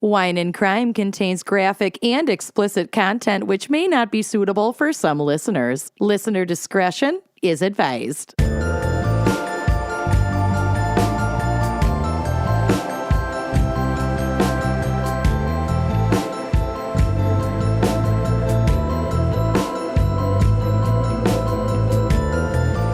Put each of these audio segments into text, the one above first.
Wine and Crime contains graphic and explicit content which may not be suitable for some listeners. Listener discretion is advised.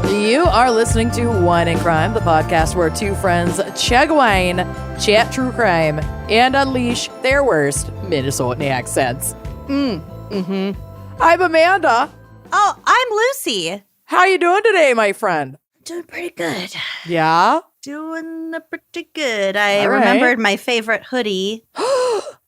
You are listening to Wine and Crime, the podcast where two friends chug wine, chat true crime, and unleash their worst Minnesotan accents. I'm Amanda. Oh, I'm Lucy. How you doing today, my friend? Doing pretty good. Yeah? Doing pretty good. I remembered my favorite hoodie.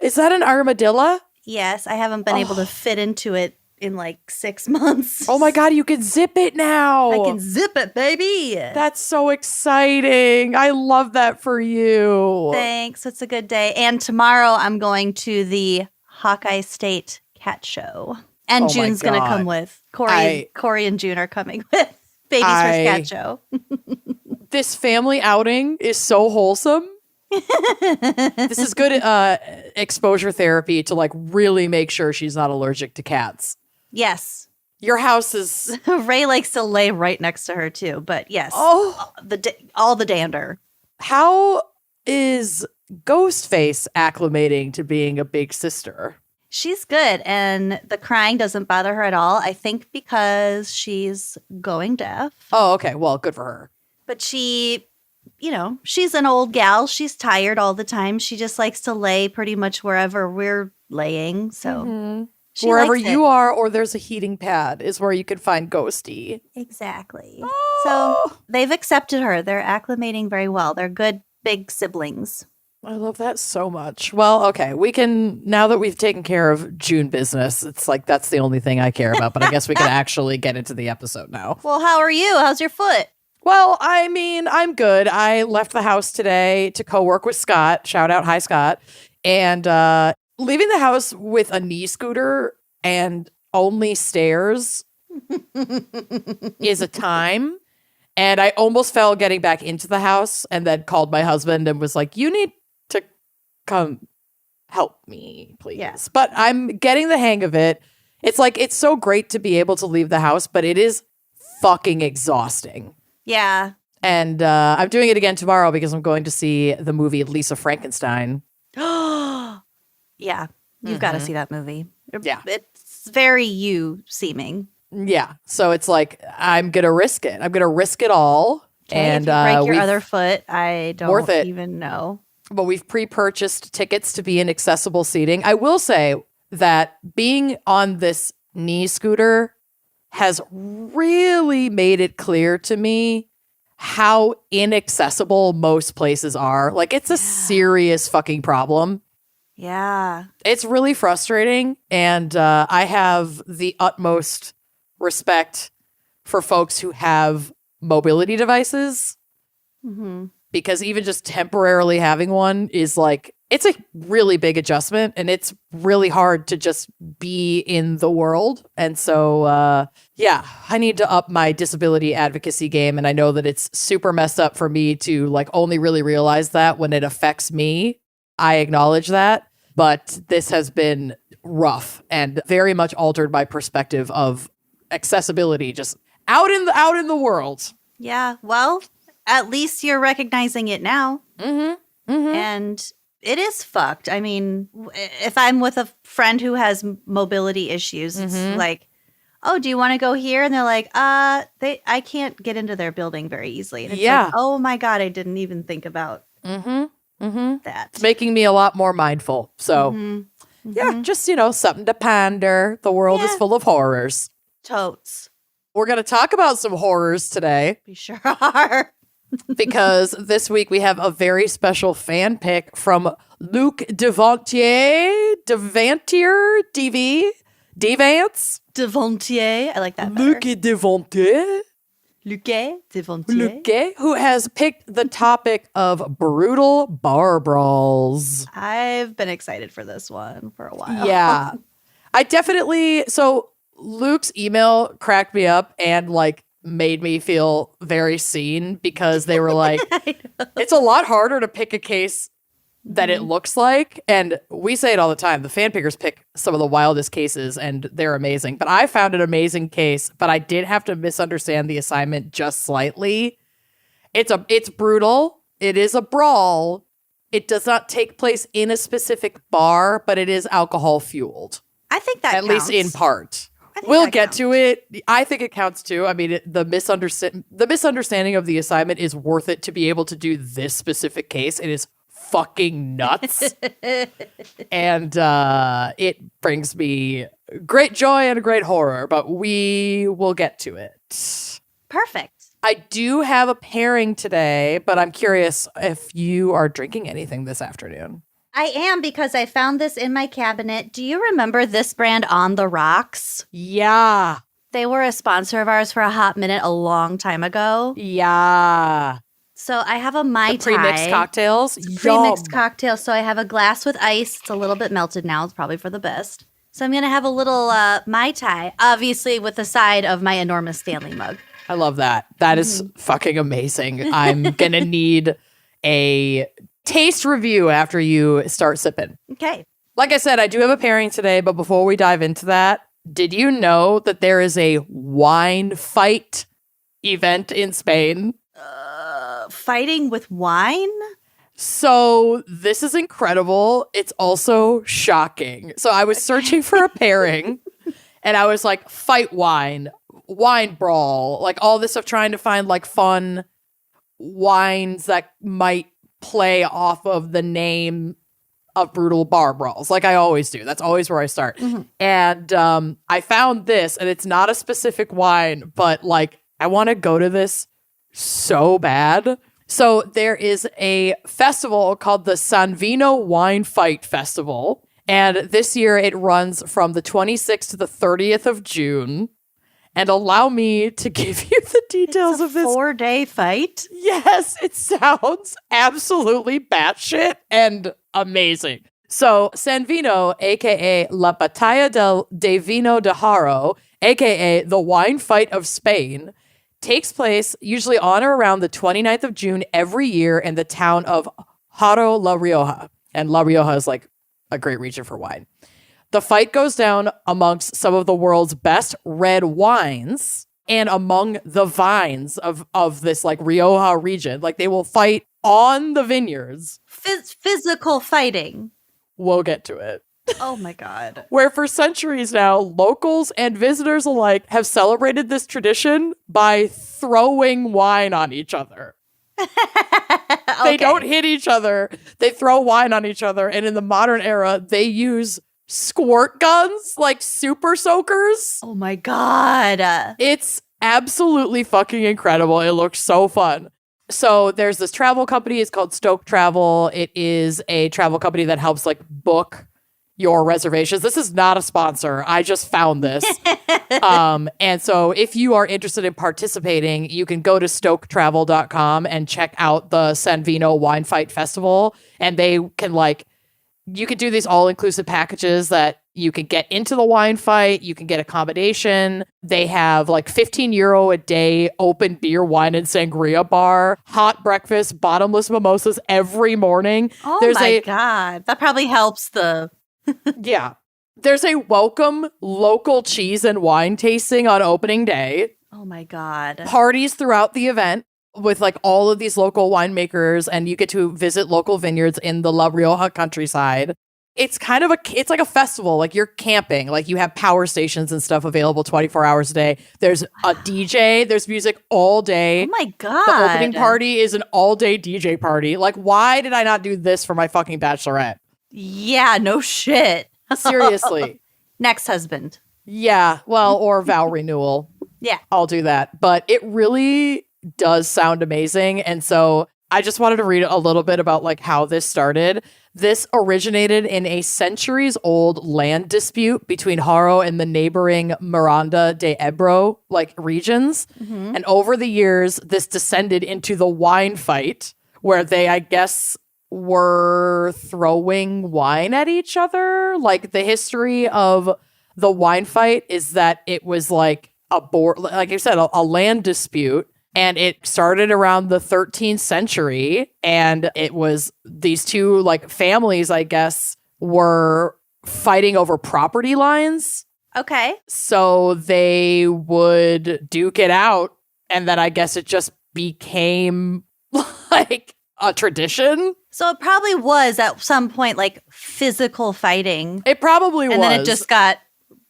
Is that an armadillo? Yes, I haven't been able to fit into it in like 6 months. Oh my God, you can zip it now. I can zip it, baby. That's so exciting. I love that for you. Thanks. It's a good day. And tomorrow I'm going to the Hawkeye State Cat Show. And June's going to come with. Corey and June are coming with Baby's First Cat Show. This family outing is so wholesome. This is good exposure therapy to like really make sure she's not allergic to cats. Yes. Your house is... Ray likes to lay right next to her too, but yes. Oh. All the dander. How is Ghostface acclimating to being a big sister? She's good, and the crying doesn't bother her at all. I think because she's going deaf. Oh, okay. Well, good for her. But she, she's an old gal. She's tired all the time. She just likes to lay pretty much wherever we're laying. So wherever you are or there's a heating pad is where you can find Ghosty. Exactly. Oh. So they've accepted her. They're acclimating very well. They're good big siblings. I love that so much. Well, okay, we can, now that we've taken care of June business, it's like that's the only thing I care about, but I guess we can actually get into the episode now. Well, how are you? How's your foot? Well, I mean, I'm good. I left the house today to co-work with Scott. Shout out, hi, Scott. And leaving the house with a knee scooter and only stairs is a time. And I almost fell getting back into the house and then called my husband and was like, you need to come help me, please. Yes. But I'm getting the hang of it. It's like, it's so great to be able to leave the house, but it is fucking exhausting. Yeah. And I'm doing it again tomorrow because I'm going to see the movie Lisa Frankenstein. Yeah. You've got to see that movie. Yeah. It's very you seeming. Yeah. So it's like, I'm going to risk it. I'm going to risk it all. Okay, and if you break your other foot, I don't even know. But we've pre-purchased tickets to be in accessible seating. I will say that being on this knee scooter has really made it clear to me how inaccessible most places are. Like, it's a serious fucking problem. Yeah. It's really frustrating. And I have the utmost respect for folks who have mobility devices. Mm-hmm. Because even just temporarily having one is like, it's a really big adjustment and it's really hard to just be in the world. And so, I need to up my disability advocacy game. And I know that it's super messed up for me to like only really realize that when it affects me. I acknowledge that. But this has been rough and very much altered my perspective of accessibility just out in the world. Yeah. Well, at least you're recognizing it now. Mm-hmm. Mm-hmm. And it is fucked. I mean, if I'm with a friend who has mobility issues, it's like, oh, do you want to go here? And they're like, I can't get into their building very easily. And it's like, oh my God, I didn't even think about that. It's making me a lot more mindful. So just, something to ponder. The world is full of horrors. Totes. We're going to talk about some horrors today. We sure are. Because this week we have a very special fan pick from Luc Devantier, Devance. Devantier. I like that better. Luc Devantier. Luc, who has picked the topic of Brutal Bar Brawls. I've been excited for this one for a while. Yeah. I definitely, so Luke's email cracked me up and like made me feel very seen because they were like, it's a lot harder to pick a case that it looks like. And we say it all the time. The fan pickers pick some of the wildest cases and they're amazing. But I found an amazing case, but I did have to misunderstand the assignment just slightly. It's brutal. It is a brawl. It does not take place in a specific bar, but it is alcohol fueled. I think that counts. counts. Least in part. We'll get to it. I think it counts too. I mean, the misunderstanding of the assignment is worth it to be able to do this specific case. It is fucking nuts. And it brings me great joy and a great horror, but we will get to it. Perfect. I do have a pairing today, but I'm curious if you are drinking anything this afternoon. I am, because I found this in my cabinet. Do you remember this brand, On the Rocks? Yeah. They were a sponsor of ours for a hot minute a long time ago. Yeah. So I have a Mai Tai. Pre-mixed cocktails. Pre-mixed cocktail. So I have a glass with ice. It's a little bit melted now. It's probably for the best. So I'm going to have a little Mai Tai, obviously with the side of my enormous Stanley mug. I love that. That is fucking amazing. I'm going to need a taste review after you start sipping. Okay. Like I said, I do have a pairing today, but before we dive into that, did you know that there is a wine fight event in Spain? Fighting with wine? So this is incredible. It's also shocking. So I was searching for a pairing and I was like, fight wine brawl, like all this stuff, trying to find like fun wines that might play off of the name of Brutal Bar Brawls, like I always do. That's always where I start. And I found this, and it's not a specific wine, but like I want to go to this so bad. So there is a festival called the San Vino Wine Fight Festival, and this year it runs from the 26th to the 30th of June. And allow me to give you the details of this 4-day fight. Yes, it sounds absolutely batshit and amazing. So San Vino, aka La Batalla de Vino de Haro, aka the Wine Fight of Spain, takes place usually on or around the 29th of June every year in the town of Haro La Rioja. And La Rioja is like a great region for wine. The fight goes down amongst some of the world's best red wines and among the vines of this like Rioja region. Like they will fight on the vineyards. Physical fighting. We'll get to it. Oh my God. Where for centuries now, locals and visitors alike have celebrated this tradition by throwing wine on each other. They don't hit each other. They throw wine on each other. And in the modern era, they use squirt guns, like super soakers. Oh my God. It's absolutely fucking incredible. It looks so fun. So there's this travel company. It's called Stoke Travel. It is a travel company that helps like book your reservations. This is not a sponsor. I just found this. And so if you are interested in participating, you can go to stoketravel.com and check out the San Vino Wine Fight Festival. And they can like, you could do these all-inclusive packages that you can get into the wine fight. You can get accommodation. They have like €15 a day open beer, wine, and sangria bar, hot breakfast, bottomless mimosas every morning. Oh my God. That probably helps the... Yeah. There's a welcome local cheese and wine tasting on opening day. Oh my God. Parties throughout the event with like all of these local winemakers, and you get to visit local vineyards in the La Rioja countryside. It's kind of it's like a festival, like you're camping, like you have power stations and stuff available 24 hours a day. There's a DJ, there's music all day. Oh my God. The opening party is an all day DJ party. Like, why did I not do this for my fucking bachelorette? Yeah, no shit. Seriously. Next husband. Yeah, well, or vow renewal. Yeah. I'll do that. But it really does sound amazing. And so I just wanted to read a little bit about like how this started. This originated in a centuries-old land dispute between Haro and the neighboring Miranda de Ebro like regions. And over the years, this descended into the wine fight, where they, I guess, were throwing wine at each other. Like the history of the wine fight is that it was like like I said, a land dispute. And it started around the 13th century. And it was these two like families, I guess, were fighting over property lines. Okay. So they would duke it out. And then I guess it just became like a tradition. So it probably was at some point like physical fighting. It probably was. And then it just got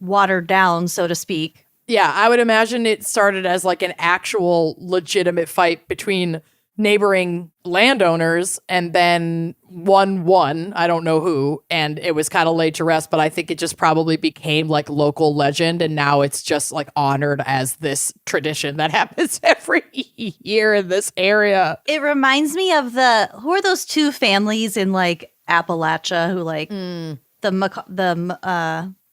watered down, so to speak. Yeah, I would imagine it started as like an actual legitimate fight between neighboring landowners, and then one won, I don't know who, and it was kind of laid to rest, but I think it just probably became like local legend, and now it's just like honored as this tradition that happens every year in this area. It reminds me of who are those two families in like Appalachia who like the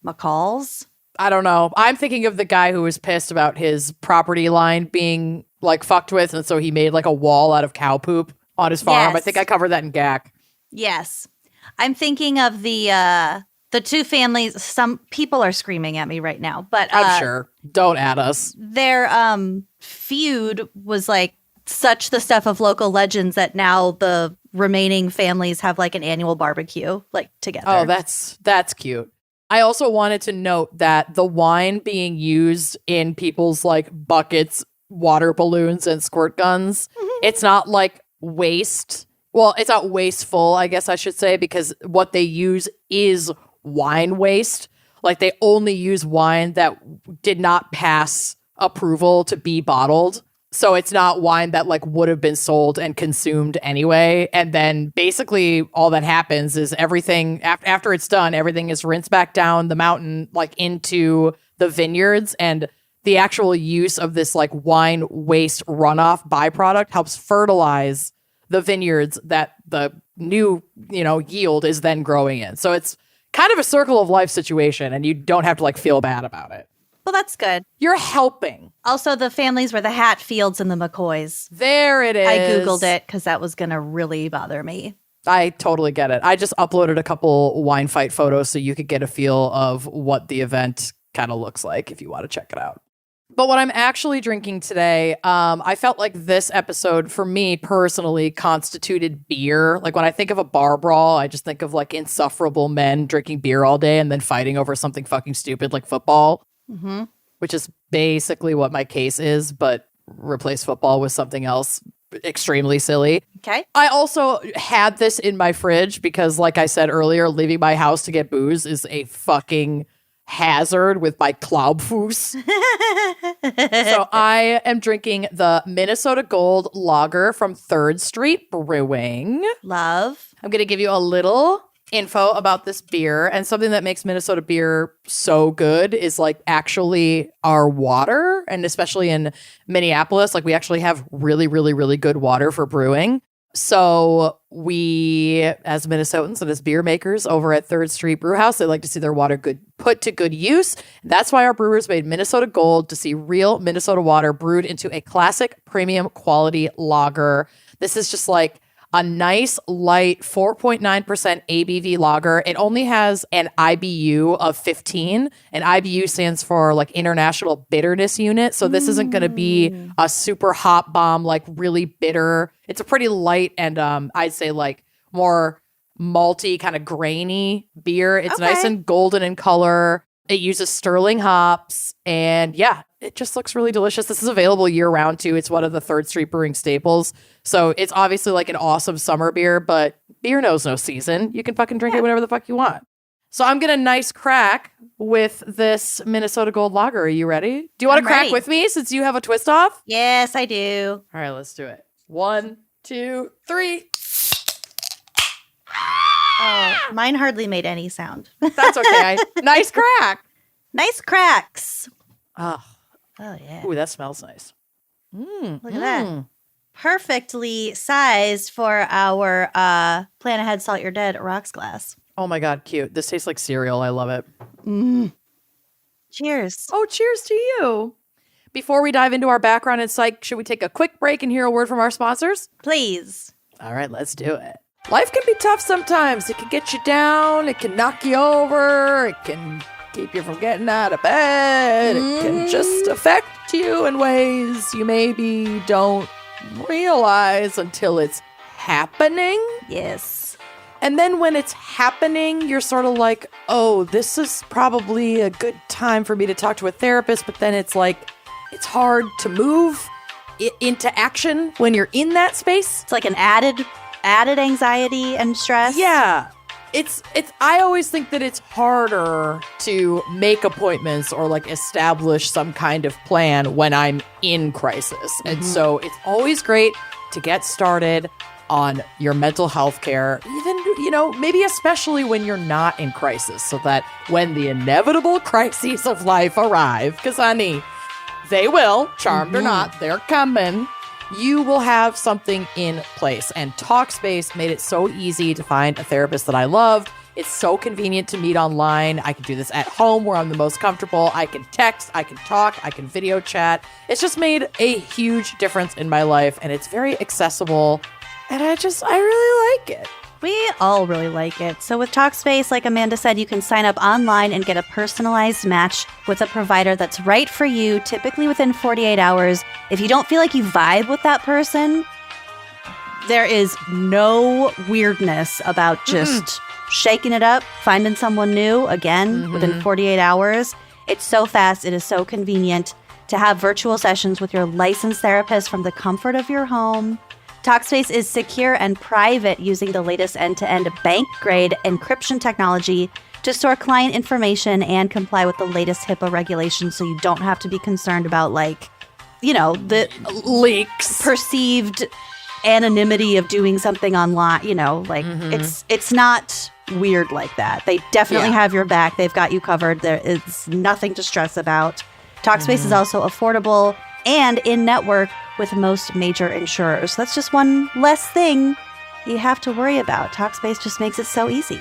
McCalls? I don't know. I'm thinking of the guy who was pissed about his property line being like fucked with, and so he made like a wall out of cow poop on his farm. Yes. I think I covered that in GAC. Yes. I'm thinking of the two families. Some people are screaming at me right now, but I'm sure. Don't add us. Their feud was like such the stuff of local legends that now the remaining families have like an annual barbecue like together. Oh, that's cute. I also wanted to note that the wine being used in people's like buckets, water balloons, and squirt guns, it's not like waste. Well, it's not wasteful, I guess I should say, because what they use is wine waste. Like they only use wine that did not pass approval to be bottled. So it's not wine that like would have been sold and consumed anyway. And then basically all that happens is everything after it's done, everything is rinsed back down the mountain, like into the vineyards. And the actual use of this like wine waste runoff byproduct helps fertilize the vineyards that the new, yield is then growing in. So it's kind of a circle of life situation, and you don't have to like feel bad about it. Well, that's good. You're helping. Also, the families were the Hatfields and the McCoys. There it is. I Googled it because that was going to really bother me. I totally get it. I just uploaded a couple wine fight photos so you could get a feel of what the event kind of looks like if you want to check it out. But what I'm actually drinking today, I felt like this episode, for me personally, constituted beer. Like when I think of a bar brawl, I just think of like insufferable men drinking beer all day and then fighting over something fucking stupid like football. Mm-hmm. Which is basically what my case is, but replace football with something else extremely silly. Okay. I also had this in my fridge because, like I said earlier, leaving my house to get booze is a fucking hazard with my Klaubfuß. So I am drinking the Minnesota Gold Lager from 3rd Street Brewing. Love. I'm going to give you a little info about this beer, and something that makes Minnesota beer so good is like actually our water, and especially in Minneapolis, like we actually have really, really, really good water for brewing. So we, as Minnesotans and as beer makers over at 3rd Street Brewhouse, they like to see their water put to good use. That's why our brewers made Minnesota Gold, to see real Minnesota water brewed into a classic premium quality lager. This is just like a nice, light 4.9% ABV lager. It only has an IBU of 15. And IBU stands for like International Bitterness Unit. So this isn't going to be a super hot bomb, like really bitter. It's a pretty light and I'd say like more malty, kind of grainy beer. It's nice and golden in color. It uses sterling hops. And yeah, it just looks really delicious. This is available year round too. It's one of the 3rd Street Brewing staples. So it's obviously like an awesome summer beer, but beer knows no season. You can fucking drink it whenever the fuck you want. So I'm getting a nice crack with this Minnesota Gold Lager. Are you ready? Do you want to crack with me since you have a twist off? Yes, I do. All right, let's do it. 1, 2, 3. Oh, mine hardly made any sound. That's okay. Nice crack. Nice cracks. Oh yeah. Ooh, that smells nice. Look at that. Perfectly sized for our Plan Ahead Salt Your Dead rocks glass. Oh my God, cute. This tastes like cereal. I love it. Cheers. Oh, cheers to you. Before we dive into our background and psych, should we take a quick break and hear a word from our sponsors? Please. All right, let's do it. Life can be tough sometimes. It can get you down. It can knock you over. It can keep you from getting out of bed. It can just affect affect you in ways you maybe don't realize until it's happening. Yes. And then when it's happening, you're sort of like, oh, this is probably a good time for me to talk to a therapist. But then it's like, it's hard to move into action when you're in that space. It's like an added anxiety and stress. Yeah. I always think that it's harder to make appointments or like establish some kind of plan when I'm in crisis. And so it's always great to get started on your mental health care, even, maybe especially when you're not in crisis, so that when the inevitable crises of life arrive, because honey, they will, charmed or not, they're coming. You will have something in place. And Talkspace made it so easy to find a therapist that I loved. It's so convenient to meet online. I can do this at home where I'm the most comfortable. I can text, I can talk, I can video chat. It's just made a huge difference in my life, and it's very accessible. And I really like it. We all really like it. So with Talkspace, like Amanda said, you can sign up online and get a personalized match with a provider that's right for you, typically within 48 hours. If you don't feel like you vibe with that person, there is no weirdness about just shaking it up, finding someone new, again, within 48 hours. It's so fast. It is so convenient to have virtual sessions with your licensed therapist from the comfort of your home. Talkspace is secure and private, using the latest end-to-end bank-grade encryption technology to store client information and comply with the latest HIPAA regulations, so you don't have to be concerned about, the leaks, perceived anonymity of doing something online. It's not weird like that. They definitely have your back. They've got you covered. There is nothing to stress about. Talkspace is also affordable and in-network with most major insurers. That's just one less thing you have to worry about. Talkspace just makes it so easy.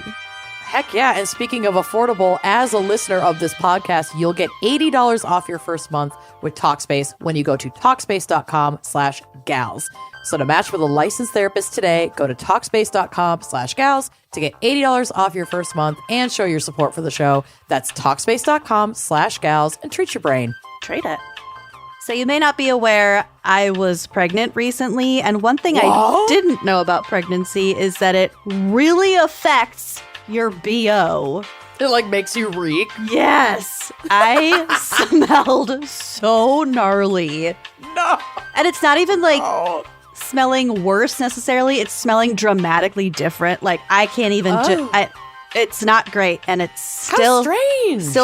Heck yeah. And speaking of affordable, as a listener of this podcast, you'll get $80 off your first month with Talkspace when you go to Talkspace.com/gals. So to match with a licensed therapist today, go to Talkspace.com/gals to get $80 off your first month and show your support for the show. That's Talkspace.com/gals, and treat your brain. Trade it. So you may not be aware, I was pregnant recently, and one thing I didn't know about pregnancy is that it really affects your BO. It makes you reek. Yes. I smelled so gnarly. No. And it's not even smelling worse necessarily. It's smelling dramatically different. I can't even it's not great, and it's still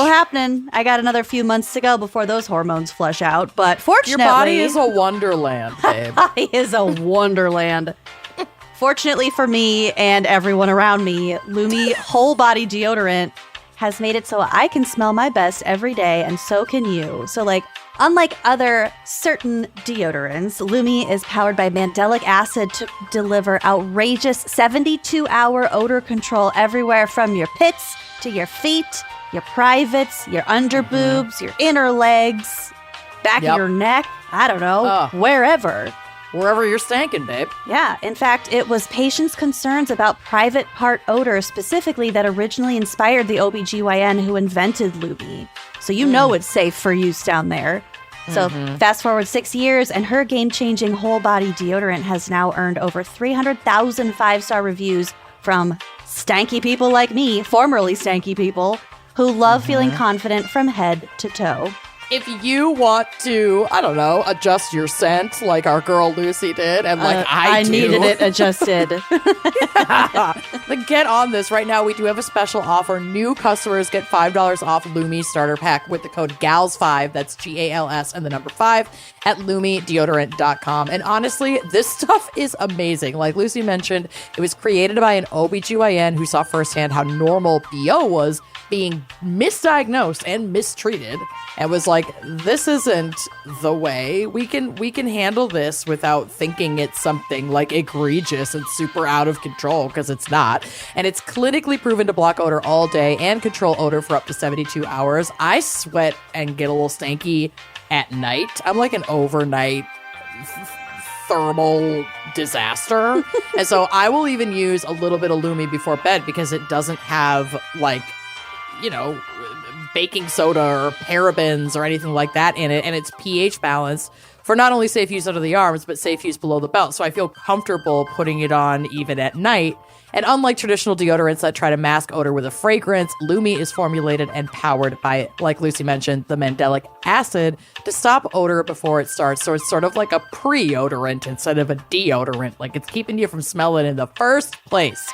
happening. I got another few months to go before those hormones flush out, but fortunately... Your body is a wonderland, babe. Body is a wonderland. Fortunately for me and everyone around me, Lumi Whole Body Deodorant has made it so I can smell my best every day, and so can you. So, unlike other certain deodorants, Lumi is powered by mandelic acid to deliver outrageous 72-hour odor control everywhere from your pits to your feet, your privates, your underboobs, your inner legs, back of your neck, I don't know, wherever. Wherever you're stankin', babe. Yeah. In fact, it was patients' concerns about private part odor specifically that originally inspired the OBGYN who invented Lumi. So you know it's safe for use down there. So fast forward 6 years, and her game-changing whole body deodorant has now earned over 300,000 five-star reviews from stanky people like me, formerly stanky people, who love feeling confident from head to toe. If you want to, I don't know, adjust your scent like our girl Lucy did, and I do. Needed it adjusted. Get on this right now. We do have a special offer. New customers get $5 off Lumi starter pack with the code GALS5. That's GALS and the number 5 at LumiDeodorant.com. And honestly, this stuff is amazing. Like Lucy mentioned, it was created by an OBGYN who saw firsthand how normal BO was being misdiagnosed and mistreated, and was like, this isn't the way. We can handle this without thinking it's something egregious and super out of control, because it's not. And it's clinically proven to block odor all day and control odor for up to 72 hours. I sweat and get a little stanky at night. I'm like an overnight thermal disaster. And so I will even use a little bit of Lumi before bed, because it doesn't have baking soda or parabens or anything like that in it, and it's pH balanced for not only safe use under the arms, but safe use below the belt. So I feel comfortable putting it on even at night. And unlike traditional deodorants that try to mask odor with a fragrance, Lumi is formulated and powered by, like Lucy mentioned, the mandelic acid to stop odor before it starts. So it's sort of like a pre-odorant instead of a deodorant. Like it's keeping you from smelling in the first place.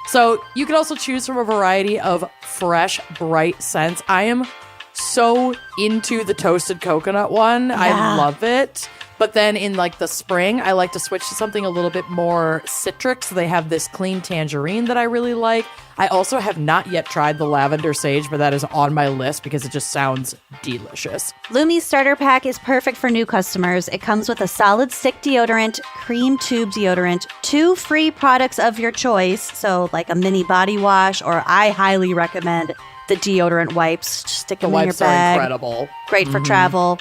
So you can also choose from a variety of fresh, bright scents. I am so into the toasted coconut one. Yeah. I love it. But then in like the spring, I like to switch to something a little bit more citric. So they have this clean tangerine that I really like. I also have not yet tried the lavender sage, but that is on my list because it just sounds delicious. Lumi's starter pack is perfect for new customers. It comes with a solid stick deodorant, cream tube deodorant, 2 free products of your choice. So like a mini body wash, or I highly recommend the deodorant wipes. Just stick them in your bag. The wipes are incredible. Great for travel.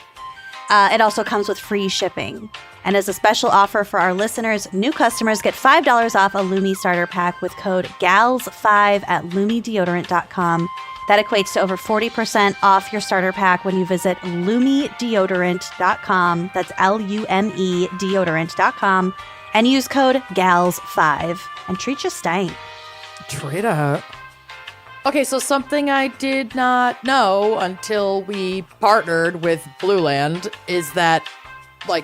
It also comes with free shipping. And as a special offer for our listeners, new customers get $5 off a Lumi starter pack with code GALS5 at lumideodorant.com. That equates to over 40% off your starter pack when you visit lumideodorant.com. That's Lume deodorant.com. And use code GALS5 and treat your stank. Treat it. Okay, so something I did not know until we partnered with Blueland is that, like,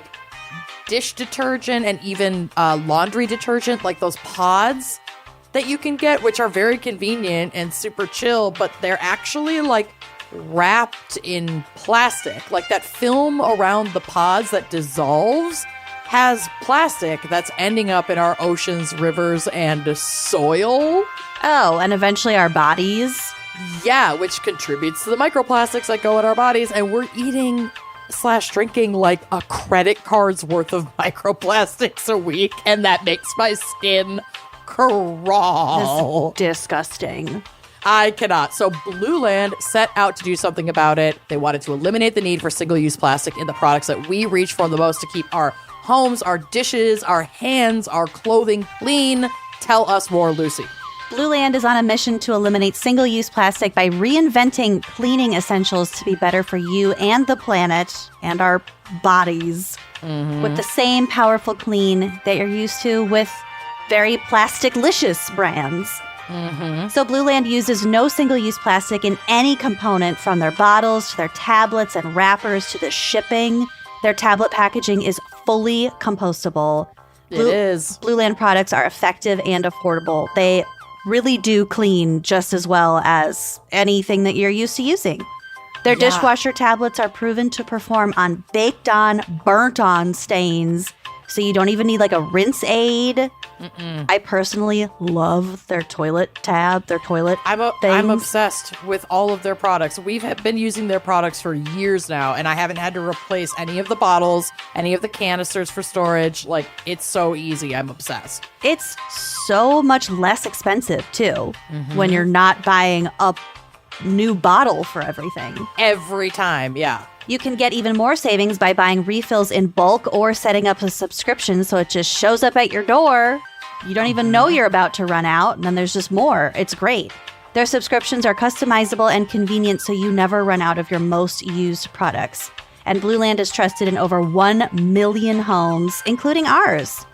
dish detergent and even laundry detergent, like those pods that you can get, which are very convenient and super chill, but they're actually, like, wrapped in plastic. Like, that film around the pods that dissolves has plastic that's ending up in our oceans, rivers, and soil. Oh, and eventually our bodies. Yeah, which contributes to the microplastics that go in our bodies. And we're eating / drinking like a credit card's worth of microplastics a week. And that makes my skin crawl. It's disgusting. I cannot. So Blueland set out to do something about it. They wanted to eliminate the need for single-use plastic in the products that we reach for the most to keep our homes, our dishes, our hands, our clothing clean. Tell us more, Lucy. Blueland is on a mission to eliminate single-use plastic by reinventing cleaning essentials to be better for you and the planet and our bodies with the same powerful clean that you're used to with very plastic-licious brands. So Blueland uses no single-use plastic in any component, from their bottles to their tablets and wrappers to the shipping. Their tablet packaging is fully compostable. It is. Blueland products are effective and affordable. They really do clean just as well as anything that you're used to using. Their dishwasher tablets are proven to perform on baked on, burnt on stains, so you don't even need like a rinse aid. I personally love their toilet tab, their toilet things. I'm obsessed with all of their products. We've been using their products for years now, and I haven't had to replace any of the bottles, any of the canisters for storage. Like, it's so easy. I'm obsessed. It's so much less expensive, too, when you're not buying a new bottle for everything. Every time, yeah. You can get even more savings by buying refills in bulk or setting up a subscription so it just shows up at your door. You don't even know you're about to run out, and then there's just more. It's great. Their subscriptions are customizable and convenient, so you never run out of your most used products. And Blueland is trusted in over 1 million homes, including ours.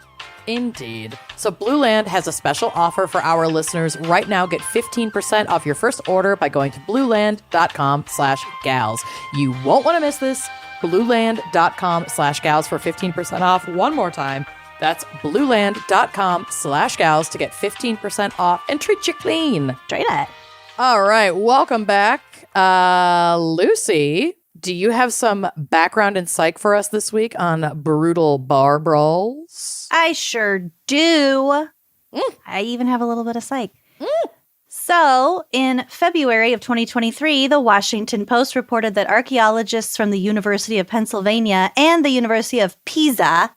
Indeed. So Blueland has a special offer for our listeners. Right now, get 15% off your first order by going to blueland.com/gals. You won't want to miss this. Blueland.com/gals for 15% off. One more time. That's blueland.com/gals to get 15% off and treat you clean. Straight it. All right. Welcome back. Lucy, do you have some background and psych for us this week on Brutal Bar Brawls? I sure do. I even have a little bit of psych. So, in February of 2023, the Washington Post reported that archaeologists from the University of Pennsylvania and the University of Pisa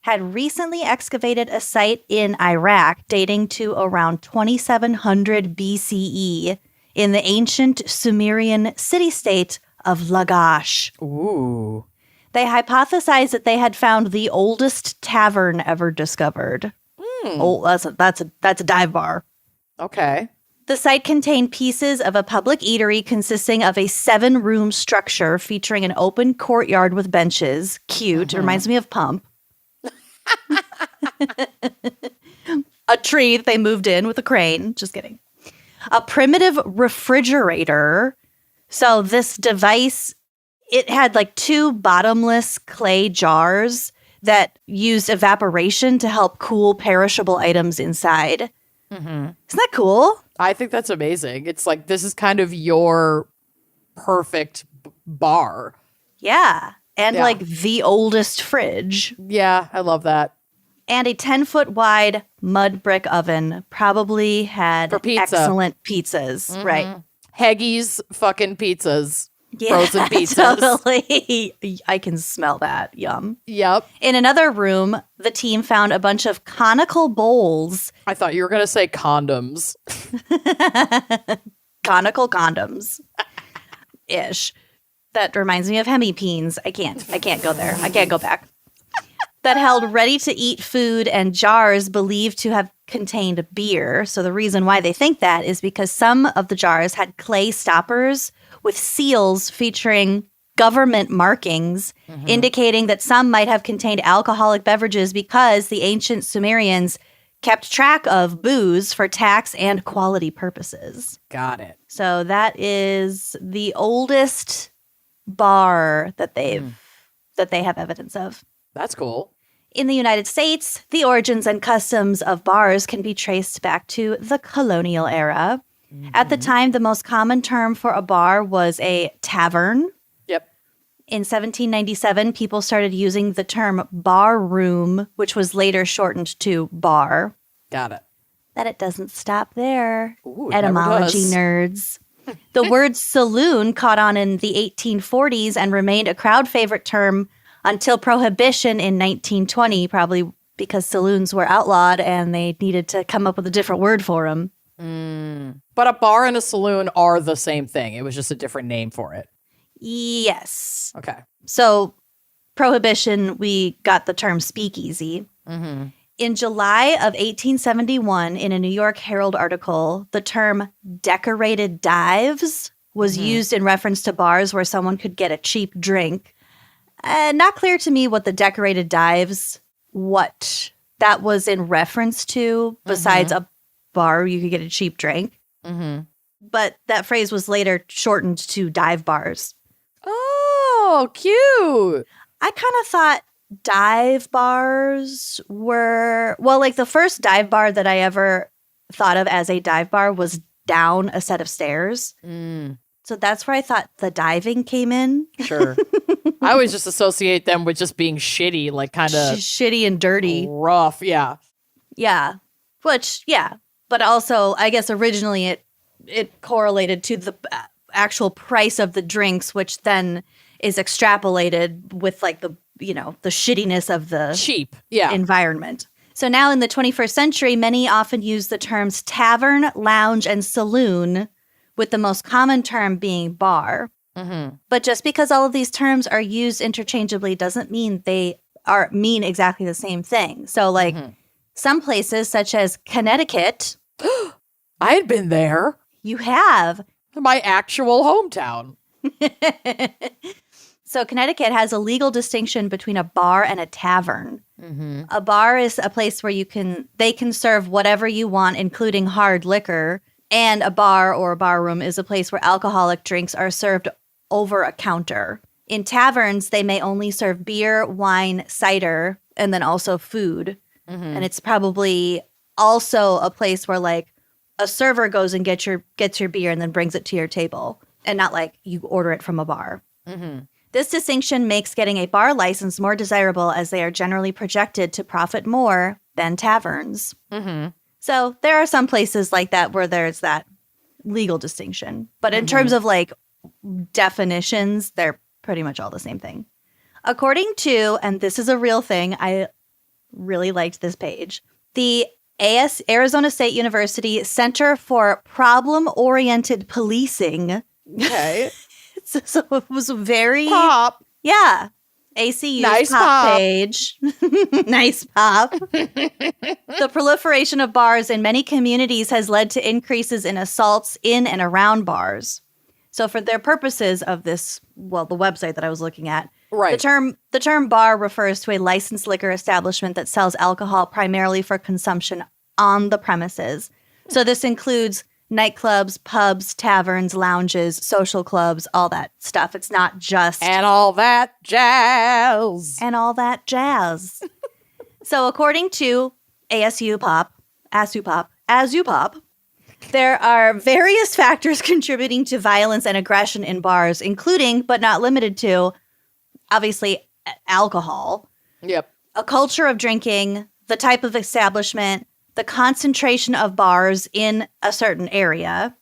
had recently excavated a site in Iraq dating to around 2700 BCE in the ancient Sumerian city-state of Lagash. Ooh. They hypothesized that they had found the oldest tavern ever discovered. Oh, that's a dive bar. Okay. The site contained pieces of a public eatery consisting of a 7-room structure featuring an open courtyard with benches. Cute. It reminds me of Pump. A tree that they moved in with a crane. Just kidding. A primitive refrigerator. So this device, it had like 2 bottomless clay jars that used evaporation to help cool perishable items inside. Mm-hmm. Isn't that cool? I think that's amazing. It's like, this is kind of your perfect bar. Yeah. And like the oldest fridge. Yeah, I love that. And a 10-foot wide mud brick oven probably had For pizza. Excellent pizzas. Right. Haggie's fucking pizzas. Yeah, Frozen pizzas. Totally. I can smell that. Yum. Yep. In another room, the team found a bunch of conical bowls. I thought you were going to say condoms. Conical condoms. Ish. That reminds me of hemipenes. I can't go there. I can't go back. That held ready-to-eat food and jars believed to have contained beer. So the reason why they think that is because some of the jars had clay stoppers with seals featuring government markings, indicating that some might have contained alcoholic beverages because the ancient Sumerians kept track of booze for tax and quality purposes. Got it. So that is the oldest bar that they have evidence of. That's cool. In the United States, the origins and customs of bars can be traced back to the colonial era. At the time, the most common term for a bar was a tavern. Yep. In 1797, people started using the term bar room, which was later shortened to bar. Got it. That it doesn't stop there. Ooh, it Etymology never nerds. does. The word saloon caught on in the 1840s and remained a crowd favorite term until Prohibition in 1920, probably because saloons were outlawed and they needed to come up with a different word for them. But a bar and a saloon are the same thing. It was just a different name for it. Yes. Okay. So, Prohibition, we got the term speakeasy. In July of 1871, in a New York Herald article, the term decorated dives was used in reference to bars where someone could get a cheap drink. Not clear to me what the decorated dives, what that was in reference to, besides a bar you could get a cheap drink. But that phrase was later shortened to dive bars. Oh, cute. I kind of thought dive bars were, well, like the first dive bar that I ever thought of as a dive bar was down a set of stairs. So that's where I thought the diving came in. Sure. I always just associate them with just being shitty, like kind of shitty and dirty. Rough. Yeah. Yeah. Which, yeah. But also, I guess originally it correlated to the actual price of the drinks, which then is extrapolated with like the, you know, the shittiness of the cheap environment. So now in the 21st century, many often use the terms tavern, lounge, and saloon, with the most common term being bar. But just because all of these terms are used interchangeably doesn't mean they mean exactly the same thing. So like some places such as Connecticut. I had been there. You have. My actual hometown. So Connecticut has a legal distinction between a bar and a tavern. A bar is a place where they can serve whatever you want, including hard liquor. And a bar or a bar room is a place where alcoholic drinks are served over a counter. In taverns, they may only serve beer, wine, cider, and then also food. And it's probably also a place where like a server goes and gets your beer and then brings it to your table, and not like you order it from a bar. This distinction makes getting a bar license more desirable, as they are generally projected to profit more than taverns. So there are some places like that where there's that legal distinction. But in terms of like definitions, they're pretty much all the same thing. According to, and this is a real thing, I really liked this page, the Arizona State University Center for Problem-Oriented Policing. Okay. So it was very... Pop. Yeah. ACU's Nice pop pop. page. Nice pop. The proliferation of bars in many communities has led to increases in assaults in and around bars. So for their purposes of this, well, the website that I was looking at, Right. the term bar refers to a licensed liquor establishment that sells alcohol primarily for consumption on the premises. So this includes nightclubs, pubs, taverns, lounges, social clubs, all that stuff. It's not just... And all that jazz. And all that jazz. So according to ASU Pop, there are various factors contributing to violence and aggression in bars, including, but not limited to, obviously, alcohol. Yep. A culture of drinking, the type of establishment, the concentration of bars in a certain area,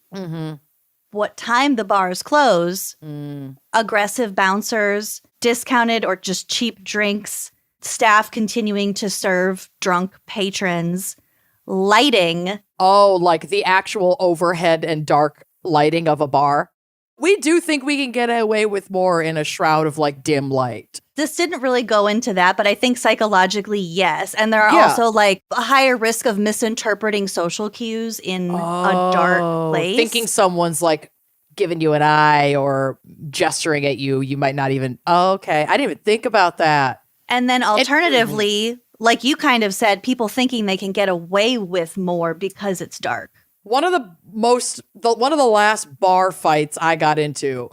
what time the bars close, aggressive bouncers, discounted or just cheap drinks, staff continuing to serve drunk patrons, lighting. Oh, like the actual overhead and dark lighting of a bar. We do think we can get away with more in a shroud of like dim light. This didn't really go into that, but I think psychologically, yes. And there are also like a higher risk of misinterpreting social cues in a dark place. Thinking someone's like giving you an eye or gesturing at you, you might not even, okay, I didn't even think about that. And then alternatively, like you kind of said, people thinking they can get away with more because it's dark. One of the last bar fights I got into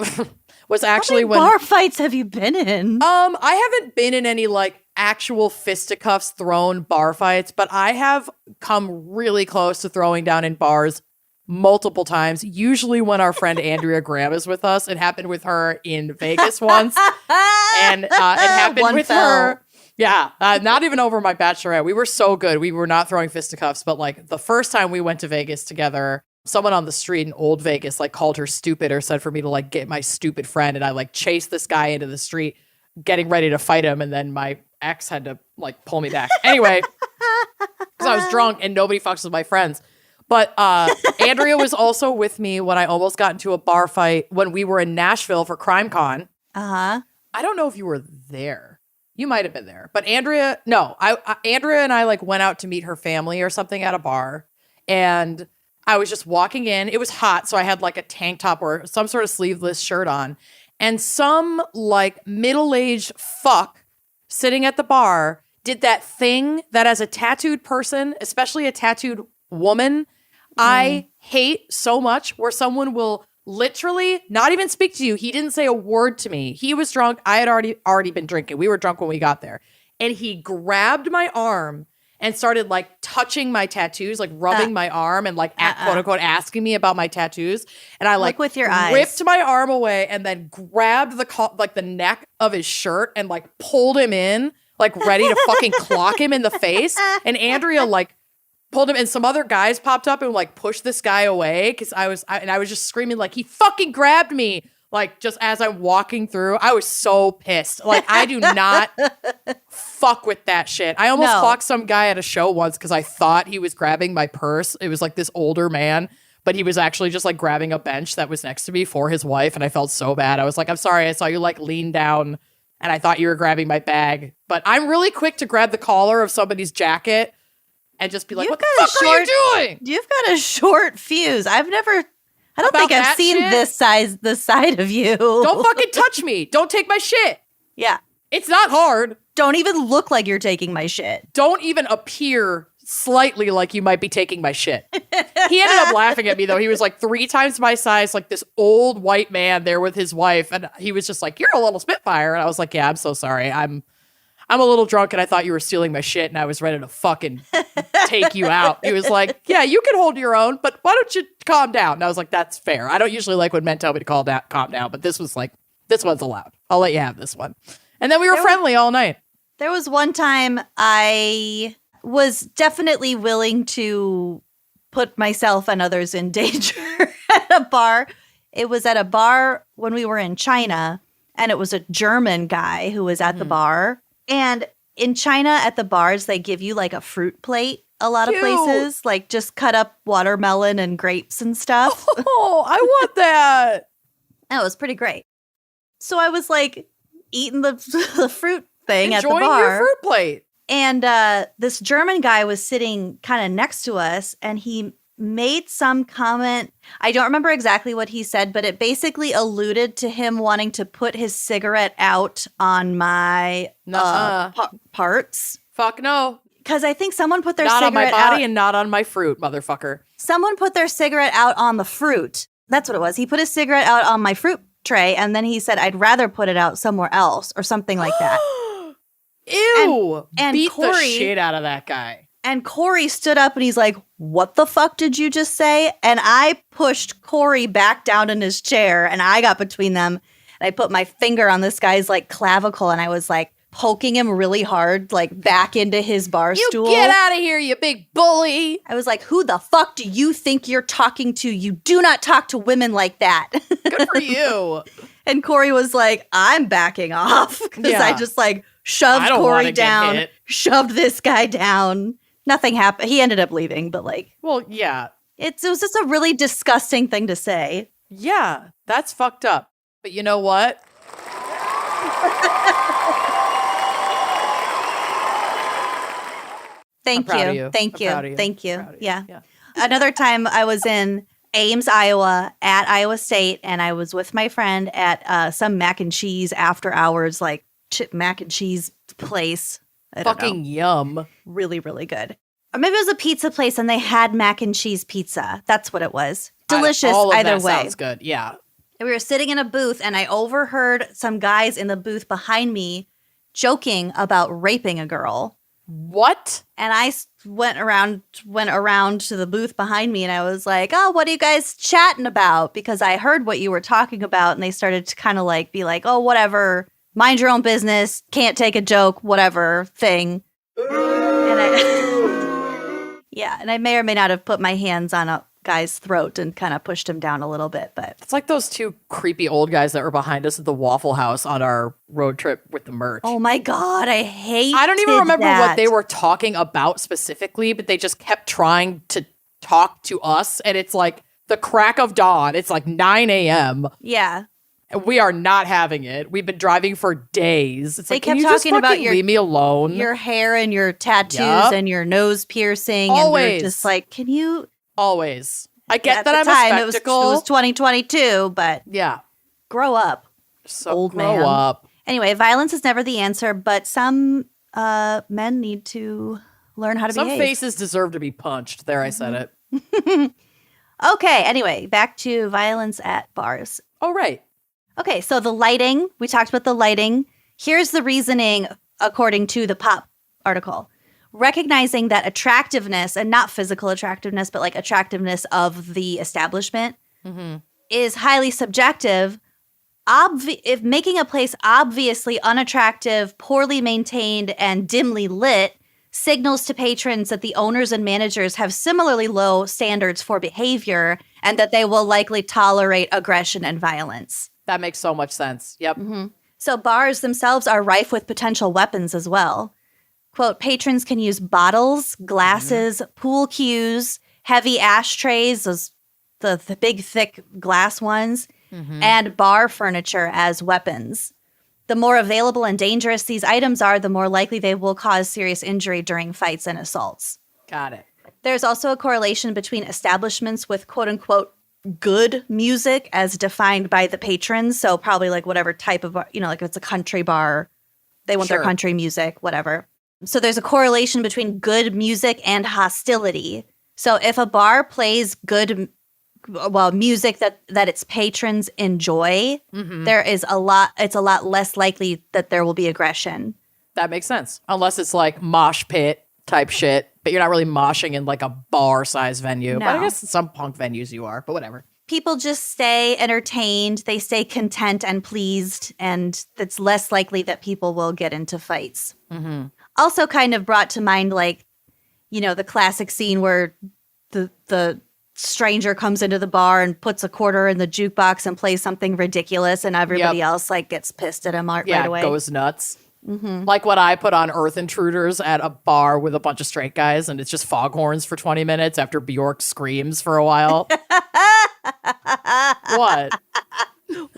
was actually How many bar fights have you been in? I haven't been in any like actual fisticuffs thrown bar fights, but I have come really close to throwing down in bars multiple times. Usually when our friend Andrea Graham is with us. It happened with her in Vegas once, and it happened with her. Yeah, not even over my bachelorette. We were so good. We were not throwing fisticuffs, but like the first time we went to Vegas together, someone on the street in Old Vegas like called her stupid or said for me to like get my stupid friend, and I like chased this guy into the street getting ready to fight him, and then my ex had to like pull me back. Anyway, because I was drunk and nobody fucks with my friends. But Andrea was also with me when I almost got into a bar fight when we were in Nashville for CrimeCon. Uh-huh. I don't know if you were there. You might have been there, but Andrea and I like went out to meet her family or something at a bar, and I was just walking in. It was hot, so I had like a tank top or some sort of sleeveless shirt on, and some like middle-aged fuck sitting at the bar did that thing that as a tattooed person, especially a tattooed woman, I hate so much, where someone will literally not even speak to you. He didn't say a word to me. He was drunk. I had already been drinking. We were drunk when we got there. And he grabbed my arm and started like touching my tattoos, like rubbing my arm and like quote unquote asking me about my tattoos. And I like look with your eyes, ripped my arm away and then grabbed the neck of his shirt and like pulled him in, like ready to fucking clock him in the face. And Andrea like pulled him, and some other guys popped up and like pushed this guy away because I was just screaming like, he fucking grabbed me, like just as I'm walking through. I was so pissed. Like I do not fuck with that shit. I almost clocked some guy at a show once because I thought he was grabbing my purse. It was like this older man, but he was actually just like grabbing a bench that was next to me for his wife, and I felt so bad. I was like, I'm sorry, I saw you like lean down and I thought you were grabbing my bag. But I'm really quick to grab the collar of somebody's jacket and just be like, what the fuck are you doing? You've got a short fuse. I don't think I've seen shit? this side of you. Don't fucking touch me. Don't take my shit. Yeah. It's not hard. Don't even look like you're taking my shit. Don't even appear slightly like you might be taking my shit. He ended up laughing at me, though. He was like 3 times my size, like this old white man there with his wife. And he was just like, you're a little Spitfire. And I was like, yeah, I'm so sorry. I'm a little drunk and I thought you were stealing my shit and I was ready to fucking take you out. He was like, yeah, you can hold your own, but why don't you calm down? And I was like, that's fair. I don't usually like when men tell me to calm down, but this was like, this one's allowed. I'll let you have this one. And then we were friendly all night. There was one time I was definitely willing to put myself and others in danger at a bar. It was at a bar when we were in China, and it was a German guy who was at the bar. And in China, at the bars, they give you like a fruit plate a lot of places, like just cut up watermelon and grapes and stuff. Oh, I want that. That was pretty great. So I was like eating the fruit thing at the Enjoying bar. your fruit plate. And this German guy was sitting kind of next to us, and he made some comment. I don't remember exactly what he said, but it basically alluded to him wanting to put his cigarette out on my parts. Fuck no. Because I think someone put their not cigarette on my body out. and not on my fruit, motherfucker. Someone put their cigarette out on the fruit. That's what it was. He put his cigarette out on my fruit tray, and then he said, I'd rather put it out somewhere else or something like that. Ew. And beat Corey, the shit out of that guy. And Corey stood up and he's like, what the fuck did you just say? And I pushed Corey back down in his chair, and I got between them, and I put my finger on this guy's like clavicle, and I was like poking him really hard, like back into his bar stool. You get out of here, you big bully. I was like, who the fuck do you think you're talking to? You do not talk to women like that. Good for you. And Corey was like, I'm backing off, because Yeah. I just like shoved Corey down, shoved this guy down. Nothing happened. He ended up leaving, but like, well, yeah. It was just a really disgusting thing to say. Yeah, that's fucked up. But you know what? Thank you. Thank you. Thank you. Yeah. Yeah. Another time I was in Ames, Iowa at Iowa State, and I was with my friend at some mac and cheese after hours, like mac and cheese place. Fucking yum. Really, really good. Or maybe it was a pizza place and they had mac and cheese pizza. That's what it was. Delicious all of either that way. Sounds good. Yeah. And we were sitting in a booth, and I overheard some guys in the booth behind me joking about raping a girl. What? And I went around to the booth behind me, and I was like, oh, what are you guys chatting about? Because I heard what you were talking about, and they started to kind of like be like, oh, whatever, mind your own business, can't take a joke, whatever thing. And I may or may not have put my hands on a guy's throat and kind of pushed him down a little bit, but it's like those two creepy old guys that were behind us at the Waffle House on our road trip with the merch. Oh my God, I don't even remember that. what they were talking about specifically, but they just kept trying to talk to us, and it's like the crack of dawn. It's like 9 a.m. Yeah. And we are not having it. We've been driving for days. It's they like, kept can you talking just about leave me alone? Your hair and your tattoos and your nose piercing. Always. And we're just like, can you? Always. I get At that the I'm time, a spectacle. It was 2022, but yeah. Grow up. So old grow man. up. Anyway, violence is never the answer, but some men need to learn how to behave. Some faces deserve to be punched. There, I said it. Okay, anyway, back to violence at bars. Oh, right. Okay, so the lighting, we talked about the lighting. Here's the reasoning according to the Pop article. Recognizing that attractiveness, and not physical attractiveness, but like attractiveness of the establishment, is highly subjective. If making a place obviously unattractive, poorly maintained, and dimly lit signals to patrons that the owners and managers have similarly low standards for behavior and that they will likely tolerate aggression and violence. That makes so much sense. Yep. So bars themselves are rife with potential weapons as well. Quote, patrons can use bottles, glasses, pool cues, heavy ashtrays, those the big, thick glass ones, and bar furniture as weapons. The more available and dangerous these items are, the more likely they will cause serious injury during fights and assaults. Got it. There's also a correlation between establishments with quote-unquote good music as defined by the patrons. So probably like whatever type of bar, like if it's a country bar, they want their country music, whatever. So there's a correlation between good music and hostility. So if a bar plays good music that its patrons enjoy, it's a lot less likely that there will be aggression. That makes sense. Unless it's like mosh pit type shit, but you're not really moshing in like a bar size venue. No. But I guess in some punk venues you are, but whatever. People just stay entertained, they stay content and pleased, and it's less likely that people will get into fights. Also kind of brought to mind like, the classic scene where the stranger comes into the bar and puts a quarter in the jukebox and plays something ridiculous, and everybody else like gets pissed at him right away. Goes nuts. Like what I put on Earth Intruders at a bar with a bunch of straight guys, and it's just foghorns for 20 minutes after Bjork screams for a while. What?